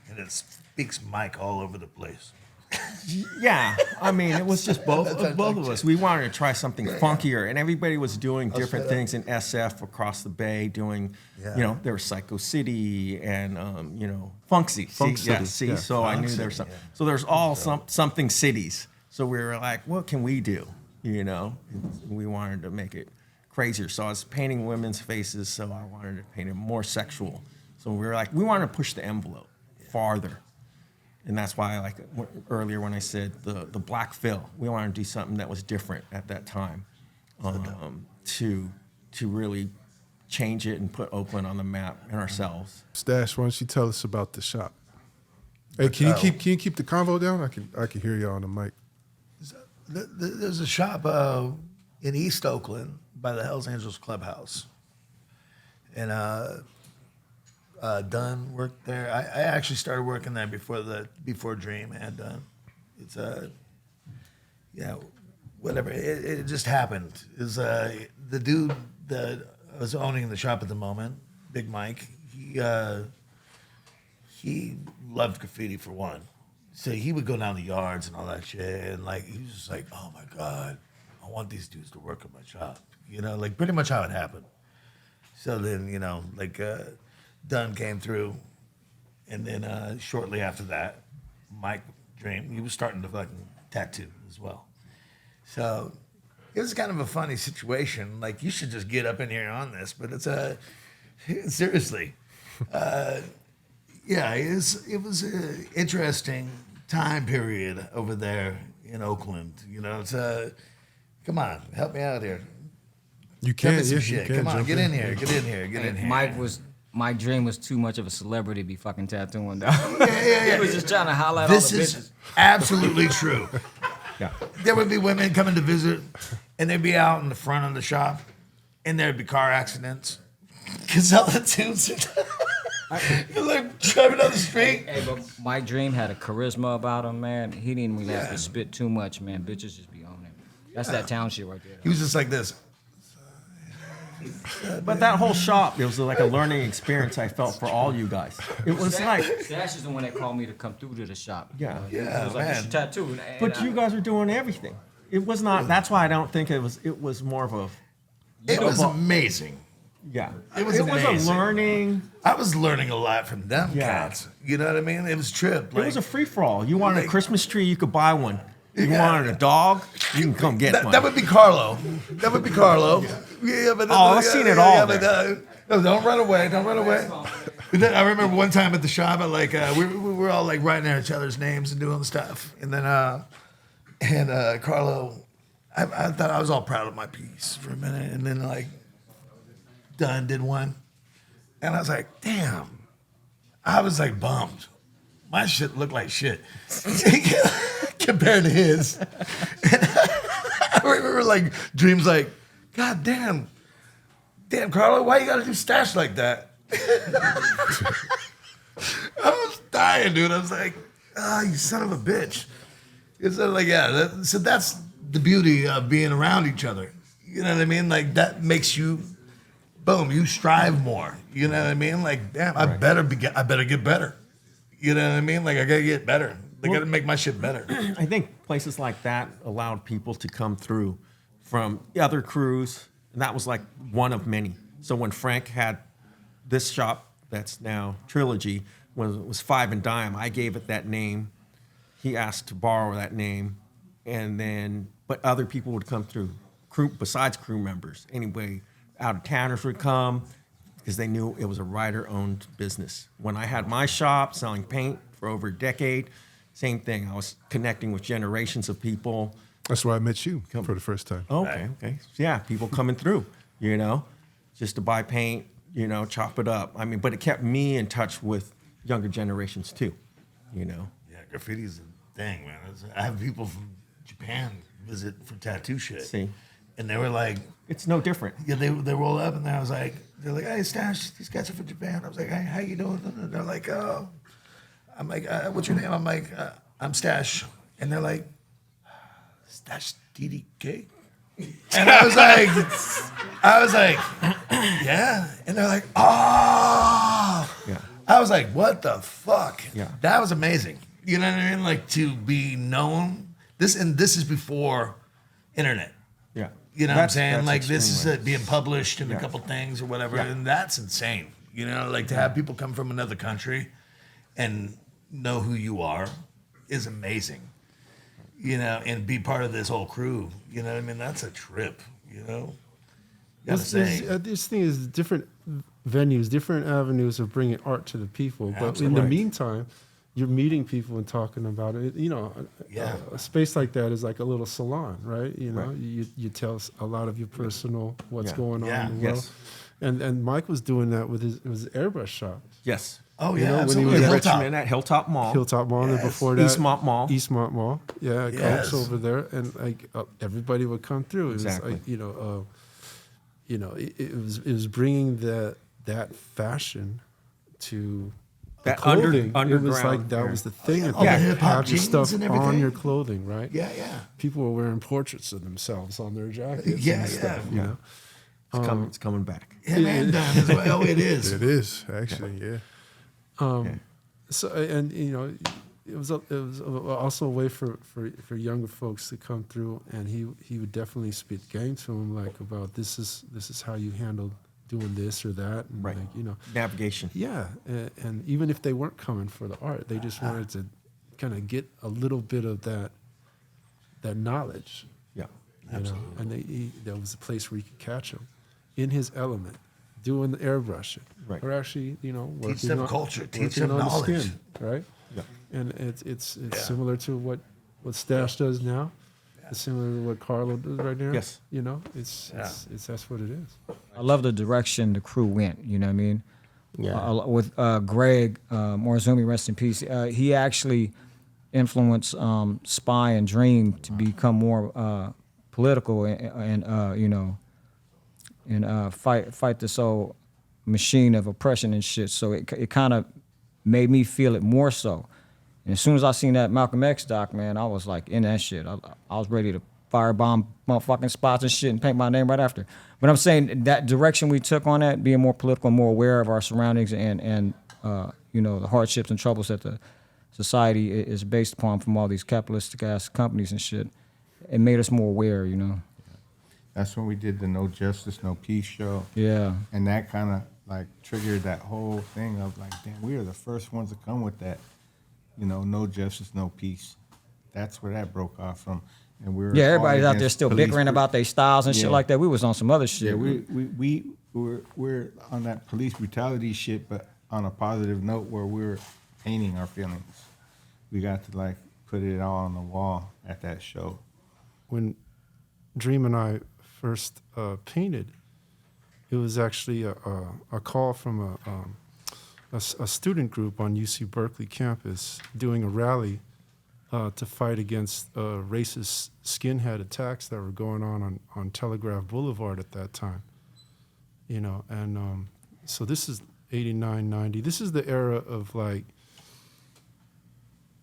it speaks Mike all over the place. Yeah, I mean, it was just both of us. We wanted to try something funkier, and everybody was doing different things in SF across the bay. Doing, you know, there was Psycho City and you know, Funk City. So I knew there was some. So there's all something cities. So we were like, what can we do? You know, and we wanted to make it crazier. So I was painting women's faces, so I wanted to paint it more sexual. So we were like, we wanted to push the envelope farther. And that's why, like earlier when I said the black fill, we wanted to do something that was different at that time, to really change it and put Oakland on the map and ourselves. Stash, why don't you tell us about the shop? Hey, can you keep the convo down? I can hear you on the mic. There's a shop in East Oakland by the Hells Angels Clubhouse, and Dunn worked there. I actually started working there before Dream had done. It's whatever. It just happened. Is the dude that was owning the shop at the moment, Big Mike. He loved graffiti for one, so he would go down the yards and all that shit, and like he was just like, oh my god, I want these dudes to work at my shop. You know, like pretty much how it happened. So then, you know, like. Dunn came through, and then shortly after that, Mike Dream, he was starting to fucking tattoo as well. So it was kind of a funny situation. Like, you should just get up in here on this, but it's seriously. Yeah, it was an interesting time period over there in Oakland. You know, it's come on, help me out here. You Tell me can, some yeah, shit. you can. Come on, jump get in here, get in here, get in here. My dream was too much of a celebrity to be fucking tattooing though. Yeah. He was just trying to highlight This all the is bitches. absolutely true. Yeah. There would be women coming to visit, and they'd be out in the front of the shop, and there'd be car accidents. Because all the dudes are like driving down the street. Hey, but my dream had a charisma about him, man. He didn't really have to spit too much, man. Bitches just be on him. That's that town shit right there. He was just like this. But that whole shop, it was like a learning experience I felt for all you guys. It was like, Stash is the one that called me to come through to the shop. yeah. He was like, you should tattoo. And But you guys are doing everything. It was not. That's why I don't think it was. It was more of a. It was amazing. Yeah. It was a amazing. learning. I was learning a lot from them Yeah. cats. You know what I mean? It was trip. It was a free for all. You wanted a like- Christmas tree, you could buy one. You Yeah. wanted a dog, you can come get one. that would be Carlo. That would be Carlo. Yeah, but I've seen it all but, no, don't run away. Don't run away. But then I remember one time at the shop, we were all like writing down each other's names and doing stuff, and then Carlo, I thought I was all proud of my piece for a minute, and then like did one, and I was like, damn, I was like bummed. My shit looked like shit compared to his. And I remember like Dream's like, God damn, Carlo, why you gotta do Stash like that? I was dying, dude. I was like, you son of a bitch. It's like, so that's the beauty of being around each other. You know what I mean? Like that makes you, boom, you strive more. You know what I mean? Like, damn, I better get better. You know what I mean? Like I gotta get better. They gotta make my shit better. I think places like that allowed people to come through from other crews, and that was like one of many. So when Frank had this shop that's now Trilogy, when it was Five and Dime, I gave it that name. He asked to borrow that name, and then but other people would come through, crew besides crew members. Anyway, out of towners would come because they knew it was a writer-owned business. When I had my shop selling paint for over a decade, same thing. I was connecting with generations of people. That's where I met you for the first time. Okay. So yeah, people coming through, just to buy paint, chop it up. I mean, but it kept me in touch with younger generations too, Yeah, graffiti's a thing, man. I have people from Japan visit for tattoo shit. See. And they were like, it's no different. Yeah, they roll up and they're like, hey, Stash, these guys are from Japan. I was like, hey, how you doing? And they're like, oh. I'm like, what's your name? I'm like, I'm Stash. And they're like, Stash TDK? And I was like, yeah. And they're like, oh. Yeah. I was like, what the fuck? Yeah. That was amazing. You know what I mean? Like to be known. This is before internet. Yeah. You know what I'm saying? Like this is extremely- being published in Yeah. a couple things or whatever, Yeah. and that's insane. Like to have people come from another country and know who you are is amazing. And be part of this whole crew. You know what I mean? That's a trip. Gotta say. This thing is different venues, different avenues of bringing art to the people. But in Absolutely. the meantime, you're meeting people and talking about it. A space like that is like a little salon, right? You tell us a lot of your personal what's Yeah. going on Yeah. in the world. Yes. And Mike was doing that with his airbrush shop. Yes. Oh You yeah, know, when he absolutely. was at Hilltop. Richmond at Hilltop Mall. Hilltop Mall, and Yes. before that, Eastmont Mall. Eastmont Mall, yeah, Yes. Coke's over there, and like everybody would come through. It Exactly. was like it was bringing that fashion to the That clothing. It was like underground that wear. was the thing. yeah. and All the people hip-hop have your jeans stuff and on everything. your clothing, right? Yeah, yeah. People were wearing portraits of themselves on their jackets. Yeah, and stuff, yeah. you know? It's coming back. Yeah, man, done as well. It is. It is actually, yeah. So and it was also a way for younger folks to come through, and he would definitely spit game to them like about this is how you handle doing this or that, and Right. like, Navigation. yeah, and even if they weren't coming for the art, they just wanted to kind of get a little bit of that knowledge. Yeah. And there was a place where you could catch him in his element, doing the airbrushing, Right. or actually, working Teach them on, culture, teach working them on knowledge. the skin, right? Yeah. And it's similar to what Stash does now. It's similar to what Carlo does right now. Yes. It's that's what it is. I love the direction the crew went. You know what I mean? Yeah. With Greg Morizumi, rest in peace. He actually influenced Spie and Dream to become more political and fight this old machine of oppression and shit. So it kind of made me feel it more so. And as soon as I seen that Malcolm X doc, man, I was like in that shit. I was ready to firebomb motherfucking spots and shit and paint my name right after. But I'm saying that direction we took on that, being more political and more aware of our surroundings and the hardships and troubles that the society is based upon from all these capitalistic ass companies and shit, it made us more aware, That's when we did the No Justice, No Peace show. Yeah. And that kind of like triggered that whole thing of like, damn, we are the first ones to come with that, no justice, no peace. That's where that broke off from. And we were everybody's all out there against still police bickering about their styles and shit like that. We was on some other shit. Yeah, we're on that police brutality shit, but on a positive note where we're painting our feelings. We got to like put it all on the wall at that show. When Dream and I first painted, it was actually a call from a student group on UC Berkeley campus doing a rally to fight against racist skinhead attacks that were going on Telegraph Boulevard at that time. So this is 89, 90. This is the era of like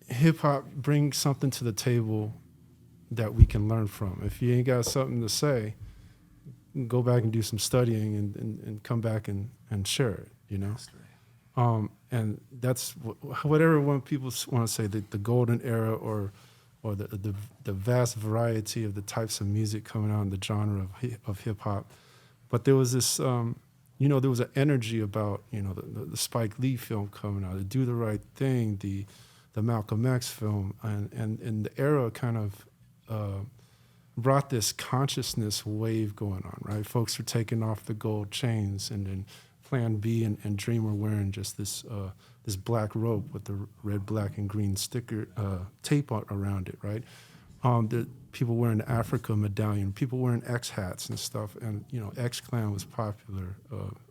hip hop brings something to the table that we can learn from. If you ain't got something to say, go back and do some studying and come back and share it, And that's whatever one people want to say, the golden era or the vast variety of the types of music coming out in the genre of hip hop. But there was this, there was an energy about, the Spike Lee film coming out, the Do the Right Thing, the Malcolm X film, and the era kind of brought this consciousness wave going on, right? Folks were taking off the gold chains, and then Plan B and Dream were wearing just this black robe with the red, black, and green sticker tape around it, right? The people wearing the Africa medallion, people wearing X hats and stuff, and X Clan was popular.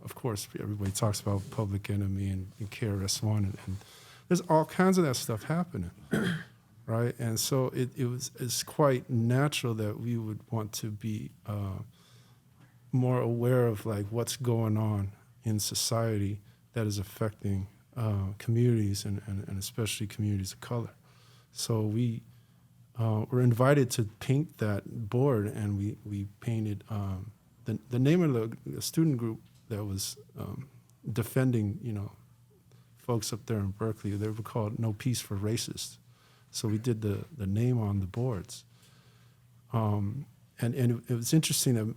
Of course, everybody talks about Public Enemy and KRS-One, and there's all kinds of that stuff happening, right? And so it's quite natural that we would want to be more aware of like what's going on in society that is affecting communities and especially communities of color. So we were invited to paint that board, and we painted the name of the student group that was defending, folks up there in Berkeley. They were called No Peace for Racists. So we did the name on the boards. And it was interesting that,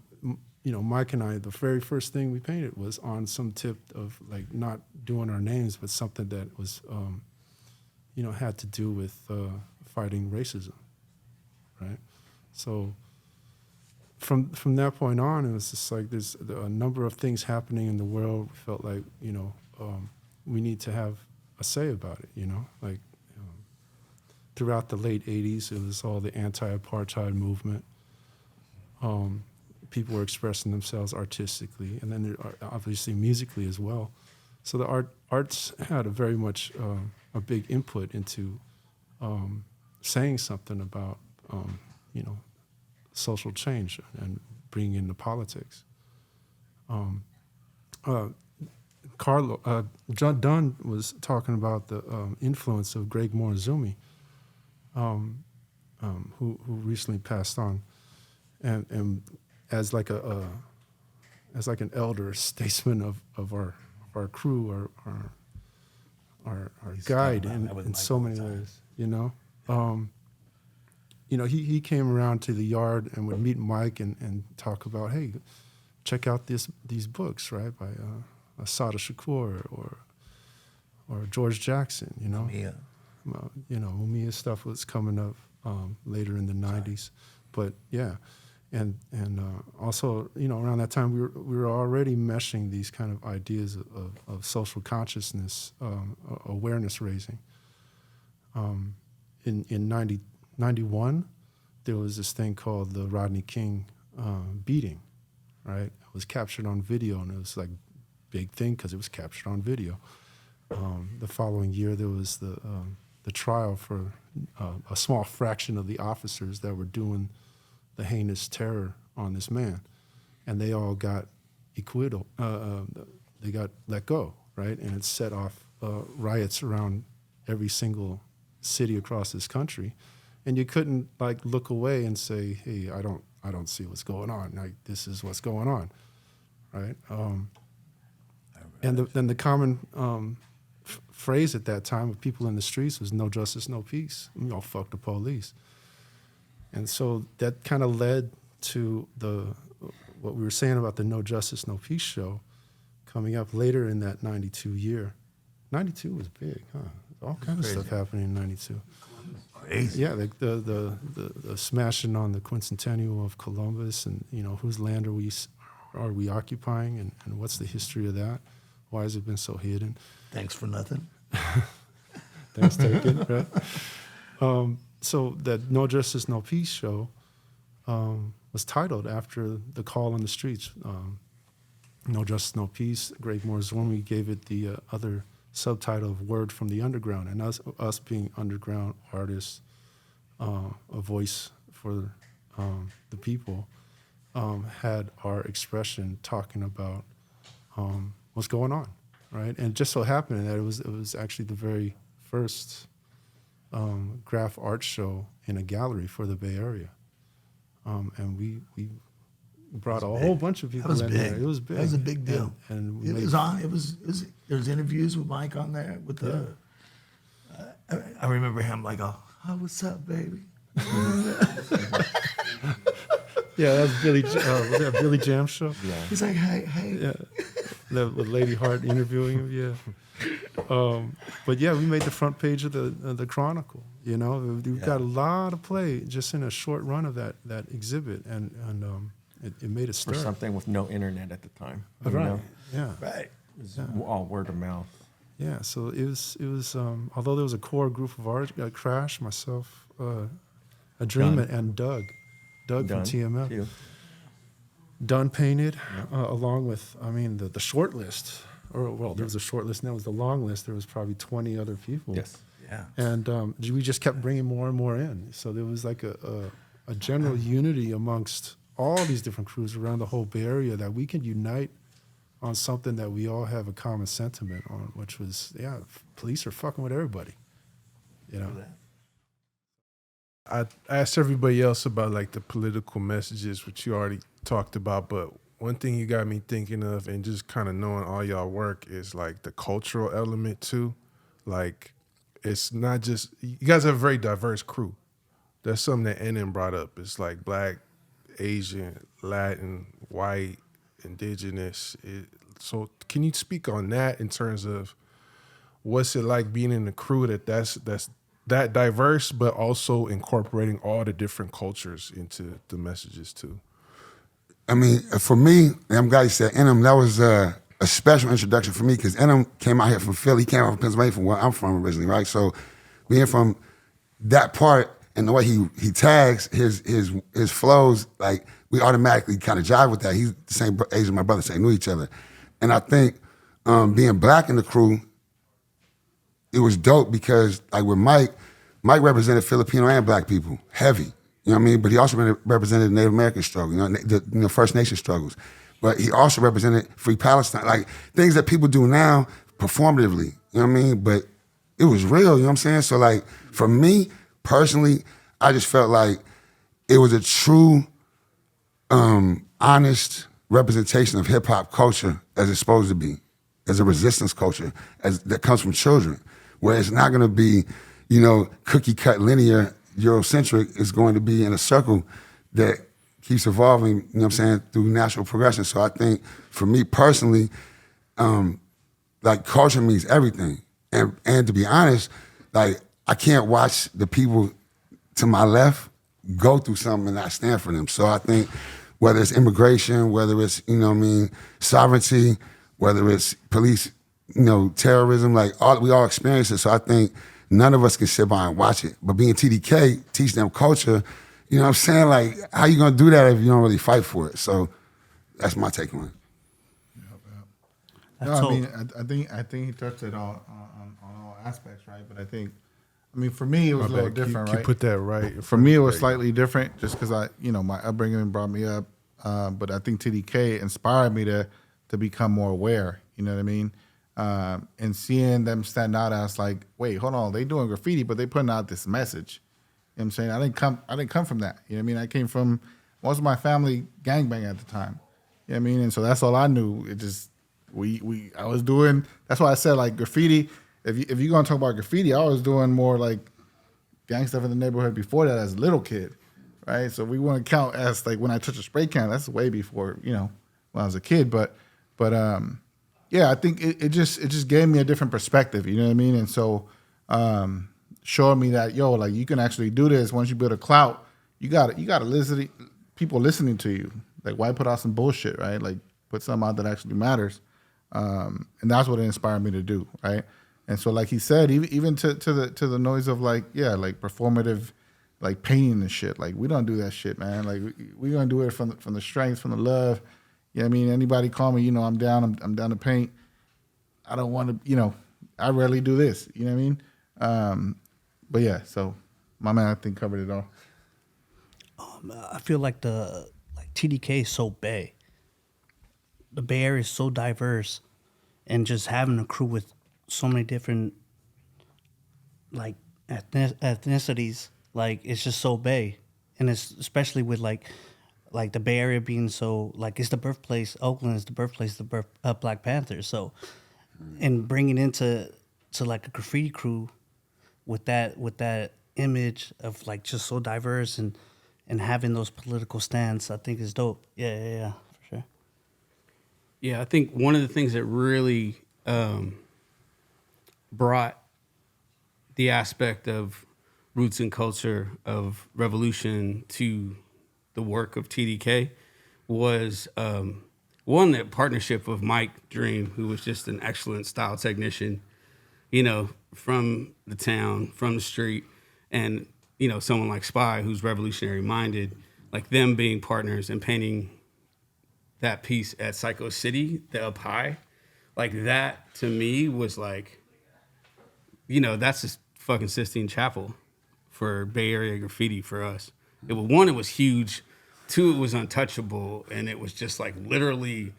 Mike and I, the very first thing we painted was on some tip of like not doing our names, but something that was, had to do with fighting racism, right? So from that point on, it was just like there's a number of things happening in the world. We felt like, we need to have a say about it, like throughout the late 80s, it was all the anti-apartheid movement. People were expressing themselves artistically, and then obviously musically as well. So the arts had a very much a big input into saying something about, social change and bringing in the politics. John Dunn was talking about the influence of Greg Morizumi, who recently passed on, and as like an elder statesman of our crew, our guide in so many ways, he came around to the yard and would meet Mike and talk about, hey, check out these books, right, by Assata Shakur or George Jackson, Mumia. Mumia stuff was coming up later in the 90s. But yeah, Also, around that time we were already meshing these kind of ideas of social consciousness, awareness raising. In 91, there was this thing called the Rodney King beating, right? It was captured on video, and it was like big thing because it was captured on video. The following year, there was the trial for a small fraction of the officers that were doing the heinous terror on this man, and they all got acquitted. They got let go, right? And it set off riots around every single city across this country, and you couldn't like look away and say, "Hey, I don't see what's going on. Like this is what's going on," right? Then the common phrase at that time of people in the streets was "No justice, no peace." Fuck the police. And so that kind of led to what we were saying about the No Justice, No Peace show coming up later in that 92 year. 92 was big, huh? All kinds of stuff happening in 92. Crazy. Yeah, the smashing on the quincentennial of Columbus, and whose land are we occupying, and what's the history of that? Why has it been so hidden? Thanks for nothing. Thanks taken, right? So that No Justice, No Peace show was titled after the call on the streets. No Justice, No Peace. Greg Moore-Zormi gave it the other subtitle of Word from the Underground. And us being underground artists, a voice for the people, had our expression talking about what's going on, right? And it just so happened that it was actually the very first graph art show in a gallery for the Bay Area. And we brought a whole bunch of people. That was in big. there. It was big. That was a big deal. And it was on. It was. There was interviews with Mike on there. With the. I remember him like, "Oh, what's up, baby?" Yeah, that was Billy. Was that Billy Jam show? Yeah. He's like, "Hey." Yeah, with Lady Hart interviewing him. Yeah. But yeah, we made the front page of the Chronicle. We've got a lot of play just in a short run of that exhibit, and it made a stir. For something with no internet at the time. Right. Yeah. Right. It was all word of mouth. Yeah. So it was although there was a core group of artists, Krash, myself, A Dream, and Doug from TMF. Too. Dunn painted, along with the short list. There was a short list, and that was the long list. There was probably 20 other people. Yes. Yeah. And we just kept bringing more and more in. So there was like a general unity amongst all these different crews around the whole Bay Area that we can unite on something that we all have a common sentiment on, which was, police are fucking with everybody. I asked everybody else about like the political messages, which you already talked about, but one thing you got me thinking of, and just kind of knowing all y'all work, is like the cultural element too. Like, it's not just, you guys have a very diverse crew. That's something that NM brought up. It's like Black, Asian, Latin, white, indigenous. So can you speak on that in terms of what's it like being in a crew that's that diverse, but also incorporating all the different cultures into the messages too? I mean, for me, I'm glad you said NM. That was a special introduction for me because NM came out here from Philly. He came out from Pennsylvania, from where I'm from originally, right? So being from that part and the way he tags his flows, like we automatically kind of jive with that. He's the same age as my brother, so they knew each other. And I think being Black in the crew, it was dope because like with Mike represented Filipino and Black people, heavy. You know what I mean? But he also represented the Native American struggle, the First Nation struggles. But he also represented Free Palestine, like things that people do now performatively, you know what I mean? But it was real, you know what I'm saying? So like, for me, personally, I just felt like it was a true, honest representation of hip hop culture as it's supposed to be, as a resistance culture that comes from children, where it's not gonna be, cookie cut linear, Eurocentric. Is going to be in a circle that keeps evolving, you know what I'm saying, through natural progression. So I think for me personally, like culture means everything. And to be honest, like I can't watch the people to my left go through something and not stand for them. So I think whether it's immigration, whether it's, sovereignty, whether it's police, terrorism, we all experience it. So I think none of us can sit by and watch it. But being TDK, teach them culture, you know what I'm saying? Like, how you gonna do that if you don't really fight for it? So that's my take on it. No, I mean, I think he touched it on all aspects, right? But I mean, for me, it was a little different, right? Put that right. For me, it was slightly different, just because my upbringing brought me up. But I think TDK inspired me to become more aware. You know what I mean? And seeing them stand out as like, wait, hold on, they doing graffiti, but they putting out this message. You know what I'm saying? I didn't come from that. You know what I mean? I came from most of my family gangbang at the time. You know what I mean? And so that's all I knew. It just I was doing. That's why I said like graffiti. If you're gonna talk about graffiti, I was doing more like gang stuff in the neighborhood before that as a little kid, right? So we want to count as like when I touch a spray can. That's way before when I was a kid. But yeah, I think it just gave me a different perspective. You know what I mean? And so showing me that like you can actually do this once you build a clout. You got to listen. People listening to you. Like why put out some bullshit, right? Like put something out that actually matters. And that's what it inspired me to do, right? And so, like he said, even to the noise of like performative, like painting and shit. Like we don't do that shit, man. Like we gonna do it from the strength, from the love. You know what I mean? Anybody call me, I'm down. I'm down to paint. I don't want to, I rarely do this. You know what I mean? But yeah, so my man, I think covered it all. I feel like TDK is so Bay. The Bay Area is so diverse, and just having a crew with so many different like ethnicities, like it's just so Bay, and it's especially with like the Bay Area being so like it's the birthplace. Oakland is the birthplace of Black Panthers. So, and bringing into like a graffiti crew with that image of like just so diverse and having those political stands, I think is dope. Yeah, for sure. Yeah, I think one of the things that really brought the aspect of roots and culture of revolution to the work of TDK was one, that partnership with Mike Dream, who was just an excellent style technician, from the town, from the street, and someone like Spie, who's revolutionary minded, like them being partners and painting that piece at Psycho City, the up high, like that to me was like, that's just fucking Sistine Chapel for Bay Area graffiti for us. It was huge. Two, it was untouchable, and it was just like literally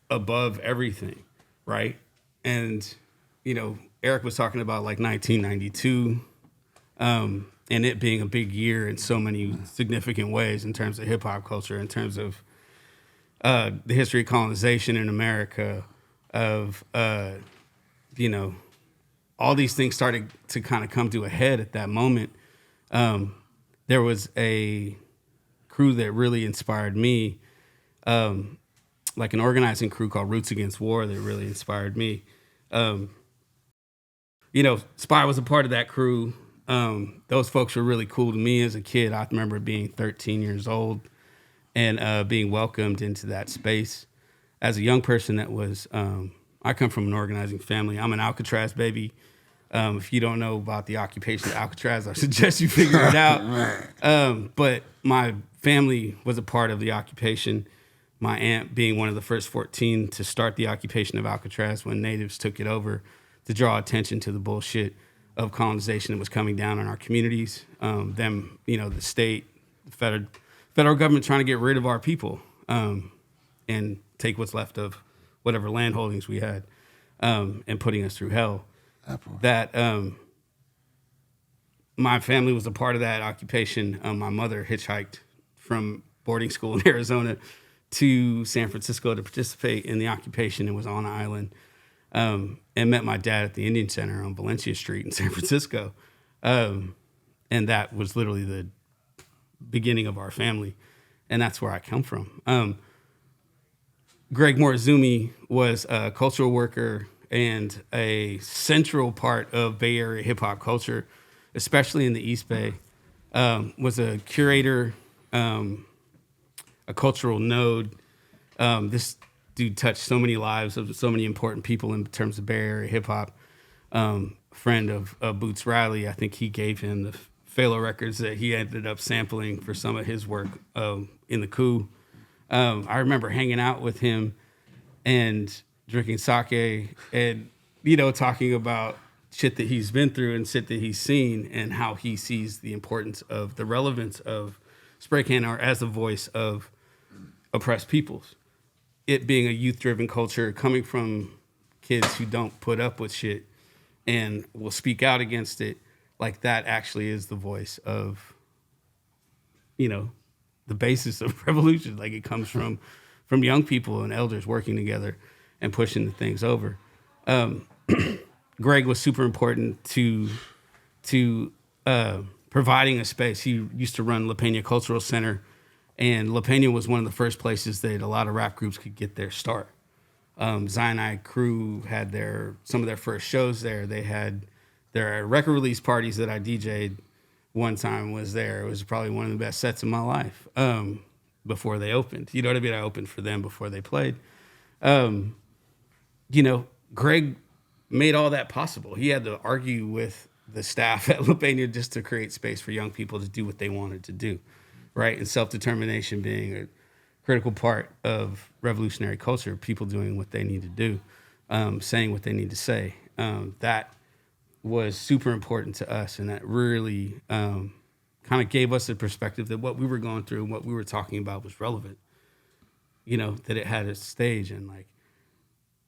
above everything, right? And Eric was talking about like 1992, and it being a big year in so many significant ways in terms of hip hop culture, in terms of the history of colonization in America, of all these things started to kind of come to a head at that moment. There was a crew that really inspired me, like an organizing crew called Roots Against War that really inspired me. Spie was a part of that crew. Those folks were really cool to me as a kid. I remember being 13 years old and being welcomed into that space. As a young person that was, I come from an organizing family. I'm an Alcatraz baby. If you don't know about the occupation of Alcatraz, I suggest you figure it out. But my family was a part of the occupation. My aunt being one of the first 14 to start the occupation of Alcatraz when natives took it over to draw attention to the bullshit of colonization that was coming down on our communities. The state, the federal government trying to get rid of our people and take what's left of whatever land holdings we had and putting us through hell. That my family was a part of that occupation. My mother hitchhiked from boarding school in Arizona to San Francisco to participate in the occupation and was on an island, and met my dad at the Indian Center on Valencia Street in San Francisco. And that was literally the beginning of our family. And that's where I come from. Greg Morizumi was a cultural worker and a central part of Bay Area hip hop culture, especially in the East Bay. was a curator, a cultural node. This dude touched so many lives of so many important people in terms of Bay Area hip hop. Friend of Boots Riley, I think he gave him the Phaelo records that he ended up sampling for some of his work in the coup. I remember hanging out with him and drinking sake and, talking about shit that he's been through and shit that he's seen and how he sees the importance of the relevance of spray can art as a voice of oppressed peoples. It being a youth-driven culture coming from kids who don't put up with shit and will speak out against it, like that actually is the voice of, the basis of revolution. Like it comes from young people and elders working together and pushing the things over. Greg was super important to providing a space. He used to run La Peña Cultural Center, and La Peña was one of the first places that a lot of rap groups could get their start. Cyanide Crew had some of their first shows there. They had their record release parties that I DJ'd one time was there. It was probably one of the best sets of my life before they opened. You know what I mean? I opened for them before they played. Greg made all that possible. He had to argue with the staff at La Peña just to create space for young people to do what they wanted to do, right? And self-determination being a critical part of revolutionary culture, people doing what they need to do, saying what they need to say. That was super important to us, and that really kind of gave us a perspective that what we were going through and what we were talking about was relevant, that it had a stage. And like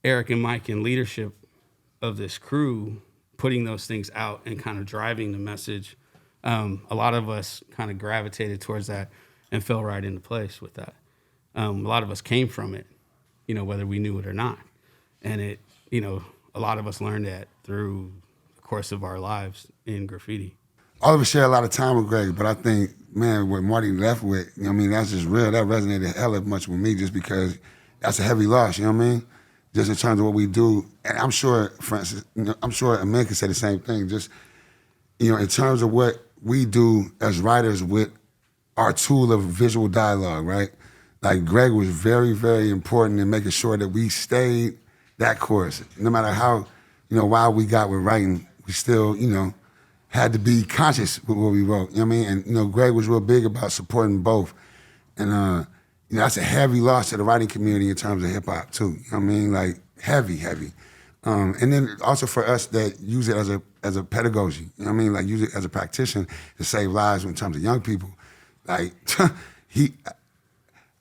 Eric and Mike in leadership of this crew, putting those things out and kind of driving the message, a lot of us kind of gravitated towards that and fell right into place with that. A lot of us came from it, whether we knew it or not. And it, a lot of us learned that through the course of our lives in graffiti. All of us share a lot of time with Greg, but I think, man, what Marty left with, that's just real. That resonated hella much with me just because that's a heavy loss, you know what I mean? Just in terms of what we do. And I'm sure, Francis, I'm sure Amin could say the same thing. Just, in terms of what we do as writers with our tool of visual dialogue, right? Like Greg was very, very important in making sure that we stayed that course. No matter how, wild we got with writing, we still, had to be conscious with what we wrote. You know what I mean? And, Greg was real big about supporting both. And, that's a heavy loss to the writing community in terms of hip hop too. You know what I mean? Like heavy. And then also for us that use it as a pedagogy. You know what I mean? Like use it as a practitioner to save lives in terms of young people. Like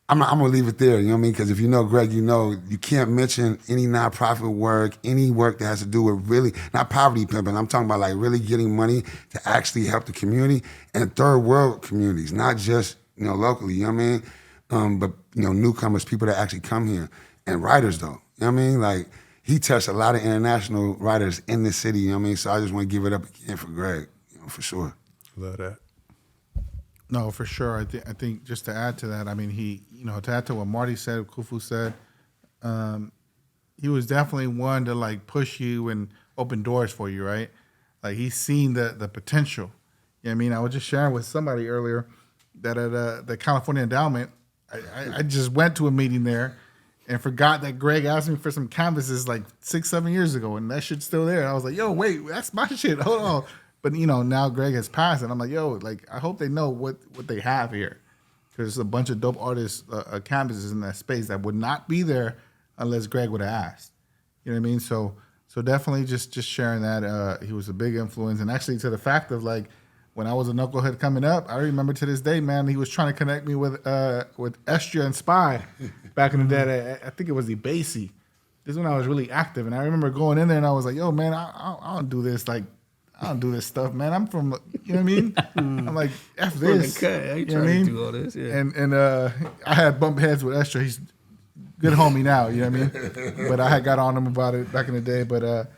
I'm gonna leave it there. You know what I mean? Because if you know Greg, you can't mention any nonprofit work, any work that has to do with really not poverty pimping. I'm talking about like really getting money to actually help the community and third world communities, not just locally. You know what I mean? But newcomers, people that actually come here, and writers though. You know what I mean? Like he touched a lot of international writers in the city. You know what I mean? So I just want to give it up again for Greg, for sure. Love that. No, for sure. I think just to add to that, I mean, he, to add to what Marty said, Kufue said, he was definitely one to like push you and open doors for you, right? Like he's seen the potential. You know what I mean? I was just sharing with somebody earlier that at the California Endowment, I just went to a meeting there and forgot that Greg asked me for some canvases like 6-7 years ago, and that shit's still there. I was like, yo, wait, that's my shit. Hold on. But, now Greg has passed, and I'm like, yo, like, I hope they know what they have here. Because there's a bunch of dope artists, canvases in that space that would not be there unless Greg would have asked. You know what I mean? So definitely just sharing that. He was a big influence. And actually to the fact of, like, when I was a knucklehead coming up, I remember to this day, man, he was trying to connect me with Estra and Spie back in the day. I think it was the Basie. This is when I was really active. And I remember going in there, and I was like, yo, man, I don't do this, like, I don't do this stuff, man. I'm from, you know what I mean? I'm like, F this. You know what I mean? Do all this, yeah. And I had bump heads with Estra. He's good homie now, you know what I mean? But I had got on him about it back in the day. But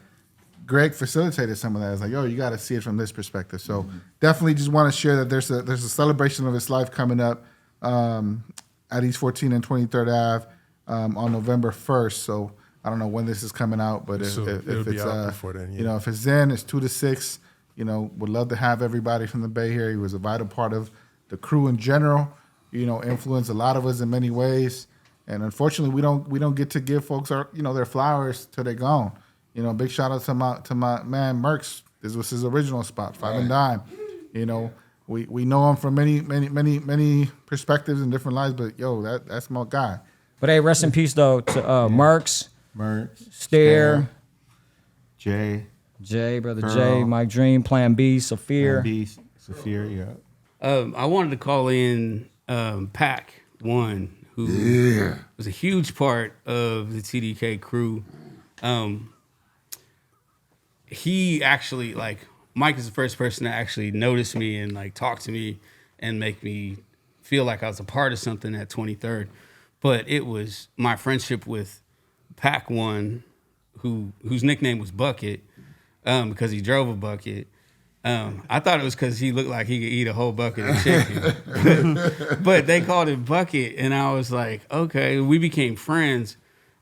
Greg facilitated some of that. It's like, yo, you got to see it from this perspective. So definitely just want to share that there's a celebration of his life coming up at East 14 and 23rd Ave on November 1st. So I don't know when this is coming out, but if it'll be it's out before then. Yeah. If it's then, it's 2 to 6. would love to have everybody from the Bay here. He was a vital part of the crew in general. Influenced a lot of us in many ways. And unfortunately, we don't get to give folks their flowers till they're gone. Big shout out to my man Merckx. This was his original spot, Five and Dime. We know him from many perspectives and different lives, but that's my guy. But hey, rest in peace though to Merckx, Stare, Jay, brother Girl. Jay, Mike Dream, Plan B, Saphir. Saphir, yeah. I wanted to call in Pac One, who was a huge part of the TDK crew. He actually, Mike is the first person to actually notice me and talk to me and make me feel like I was a part of something at 23rd. But it was my friendship with Pac One, whose nickname was Bucket, because he drove a bucket. I thought it was because he looked like he could eat a whole bucket of chicken. but they called it Bucket, and I was like, okay. We became friends,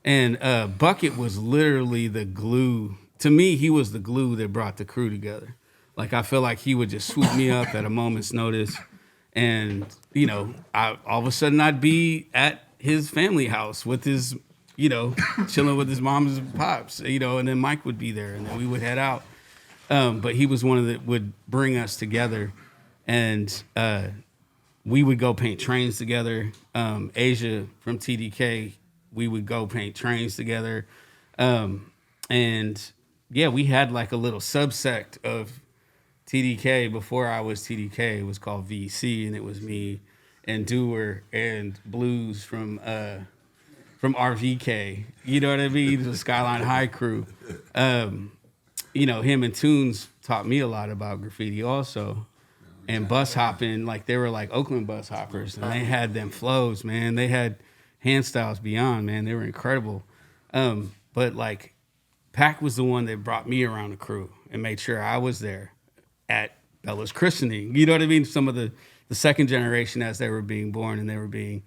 and Bucket was literally the glue. To me, he was the glue that brought the crew together. I feel like he would just swoop me up at a moment's notice, and all of a sudden I'd be at his family house with his, chilling with his moms and pops, and then Mike would be there, and then we would head out. But he was one that would bring us together, and we would go paint trains together. Asia from TDK, we would go paint trains together. And yeah, we had a little subsect of TDK before I was TDK. It was called VC, and it was me and Doer and Blues from RVK. You know what I mean? The Skyline High crew. Him and Tunes taught me a lot about graffiti also. And bus hopping, they were Oakland bus hoppers. And they had them flows, man. They had hand styles beyond, man. They were incredible. But Pac was the one that brought me around the crew and made sure I was there at Bella's christening. You know what I mean? Some of the second generation as they were being born and they were being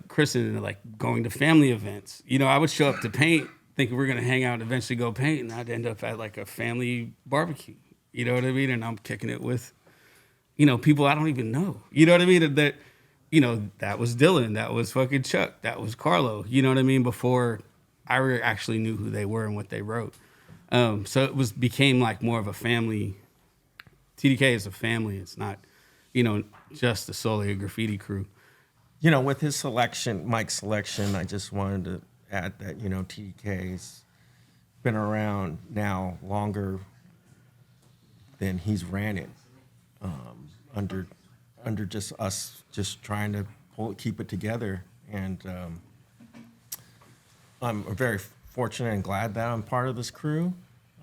christened and going to family events. I would show up to paint thinking we're going to hang out and eventually go paint, and I'd end up at a family barbecue. You know what I mean? And I'm kicking it with, people I don't even know. You know what I mean? That, that was Dylan, that was fucking Chuck, that was Carlo. You know what I mean? Before I actually knew who they were and what they wrote. So it became more of a family. TDK is a family. It's not, just the solely a graffiti crew. With his selection, Mike's selection, I just wanted to add that, TDK's been around now longer than he's ran it, under just us just trying to keep it together. And I'm very fortunate and glad that I'm part of this crew,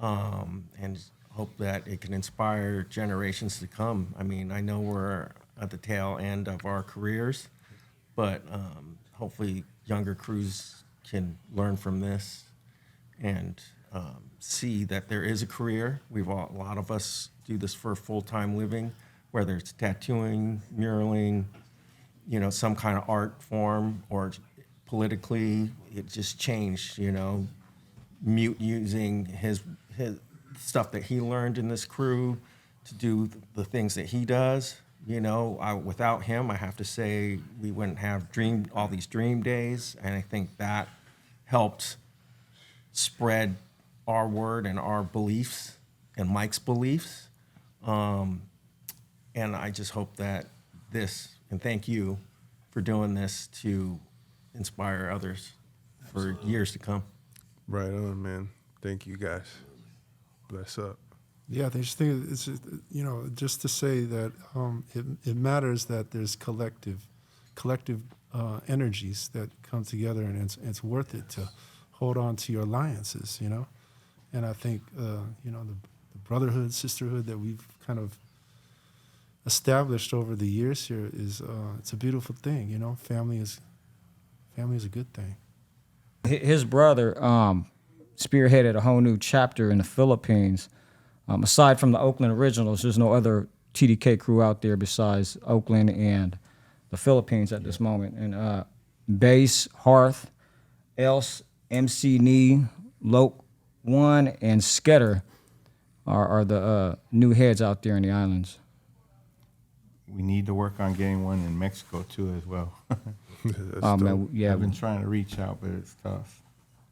and hope that it can inspire generations to come. I mean, I know we're at the tail end of our careers, but hopefully younger crews can learn from this and see that there is a career. A lot of us do this for full-time living, whether it's tattooing, muraling, some kind of art form, or politically, it just changed. Meut using his stuff that he learned in this crew to do the things that he does. Without him, I have to say we wouldn't have all these dream days, and I think that helped spread our word and our beliefs and Mike's beliefs. And I just hope that and thank you for doing this to inspire others for years to come. Right on, man. Thank you, guys. Bless up. Yeah, they just think it's, just to say that it matters that there's collective energies that come together, and it's worth it to hold on to your alliances, And I think, the brotherhood, sisterhood that we've kind of established over the years here is, it's a beautiful thing, Family is a good thing. His brother spearheaded a whole new chapter in the Philippines. Aside from the Oakland originals, there's no other TDK crew out there besides Oakland and the Philippines at this moment. And Bass, Hearth, Else, MC Nee, Loke One, and Sketter are the new heads out there in the islands? We need to work on getting one in Mexico too as well. Oh man, yeah. I've been trying to reach out, but it's tough.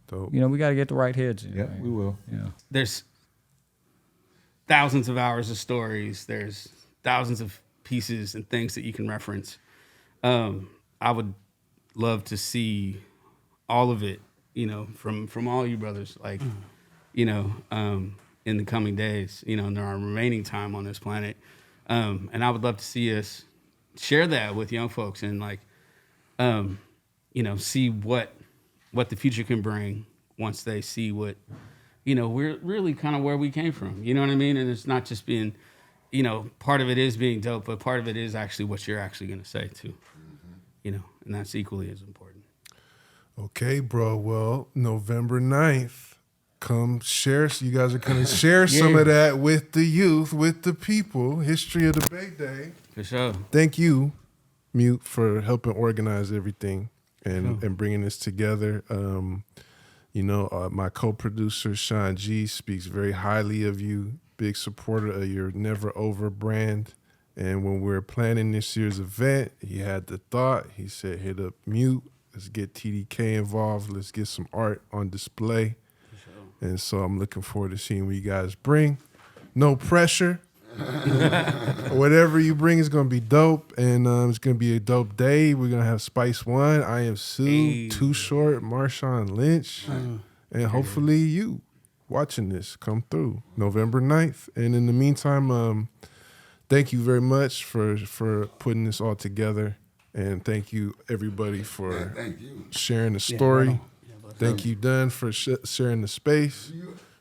Dope. You know, we got to get the right heads in. Yeah, right? we will. Yeah. There's thousands of hours of stories. There's thousands of pieces and things that you can reference. I would love to see all of it, you know, from all you brothers, like, you know, in the coming days, you know, in our remaining time on this planet. And I would love to see us share that with young folks and like, you know, see what the future can bring once they see what, you know, we're really kind of where we came from. You know what I mean? And it's not just being, you know, part of it is being dope, but part of it is actually what you're actually going to say too. You know, and that's equally as important. Okay, bro. Well, November 9th, come share. So you guys are going to share some of that with the youth, with the people. History of the Bay Day. For sure. Thank you, Meut, for helping organize everything and bringing this together. You know, my co-producer, Sean G, speaks very highly of you. Big supporter of your Never Over brand. And when we were planning this year's event, he had the thought. He said, hit up Meut. Let's get TDK involved. Let's get some art on display. Sure. And so I'm looking forward to seeing what you guys bring. No pressure. Whatever you bring is going to be dope. And it's going to be a dope day. We're going to have Spice One, I Am Sue, Too Short, Marshawn Lynch. And hopefully you watching this come through November 9th. And in the meantime, thank you very much for putting this all together. And thank you, everybody, for sharing the story. Thank you, Dunn, for sharing the space.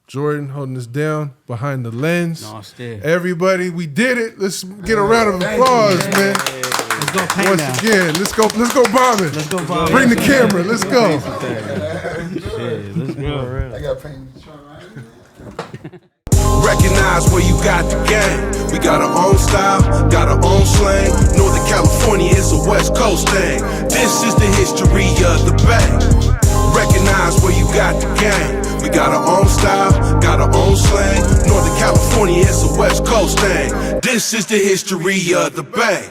Jordan holding us down behind the lens. Everybody, we did it. Let's get a round of applause, man. Let's go paint Once now. again, let's go bombing. Let's go bombing. Bring the camera. Let's go. Let's go. I got pain. Recognize where you got the game. We got our own style, got our own slang. Northern California is a West Coast thing. This is the history of the Bay. Recognize where you got the game. We got our own style, got our own slang. Northern California is a West Coast thing. This is the history of the Bay.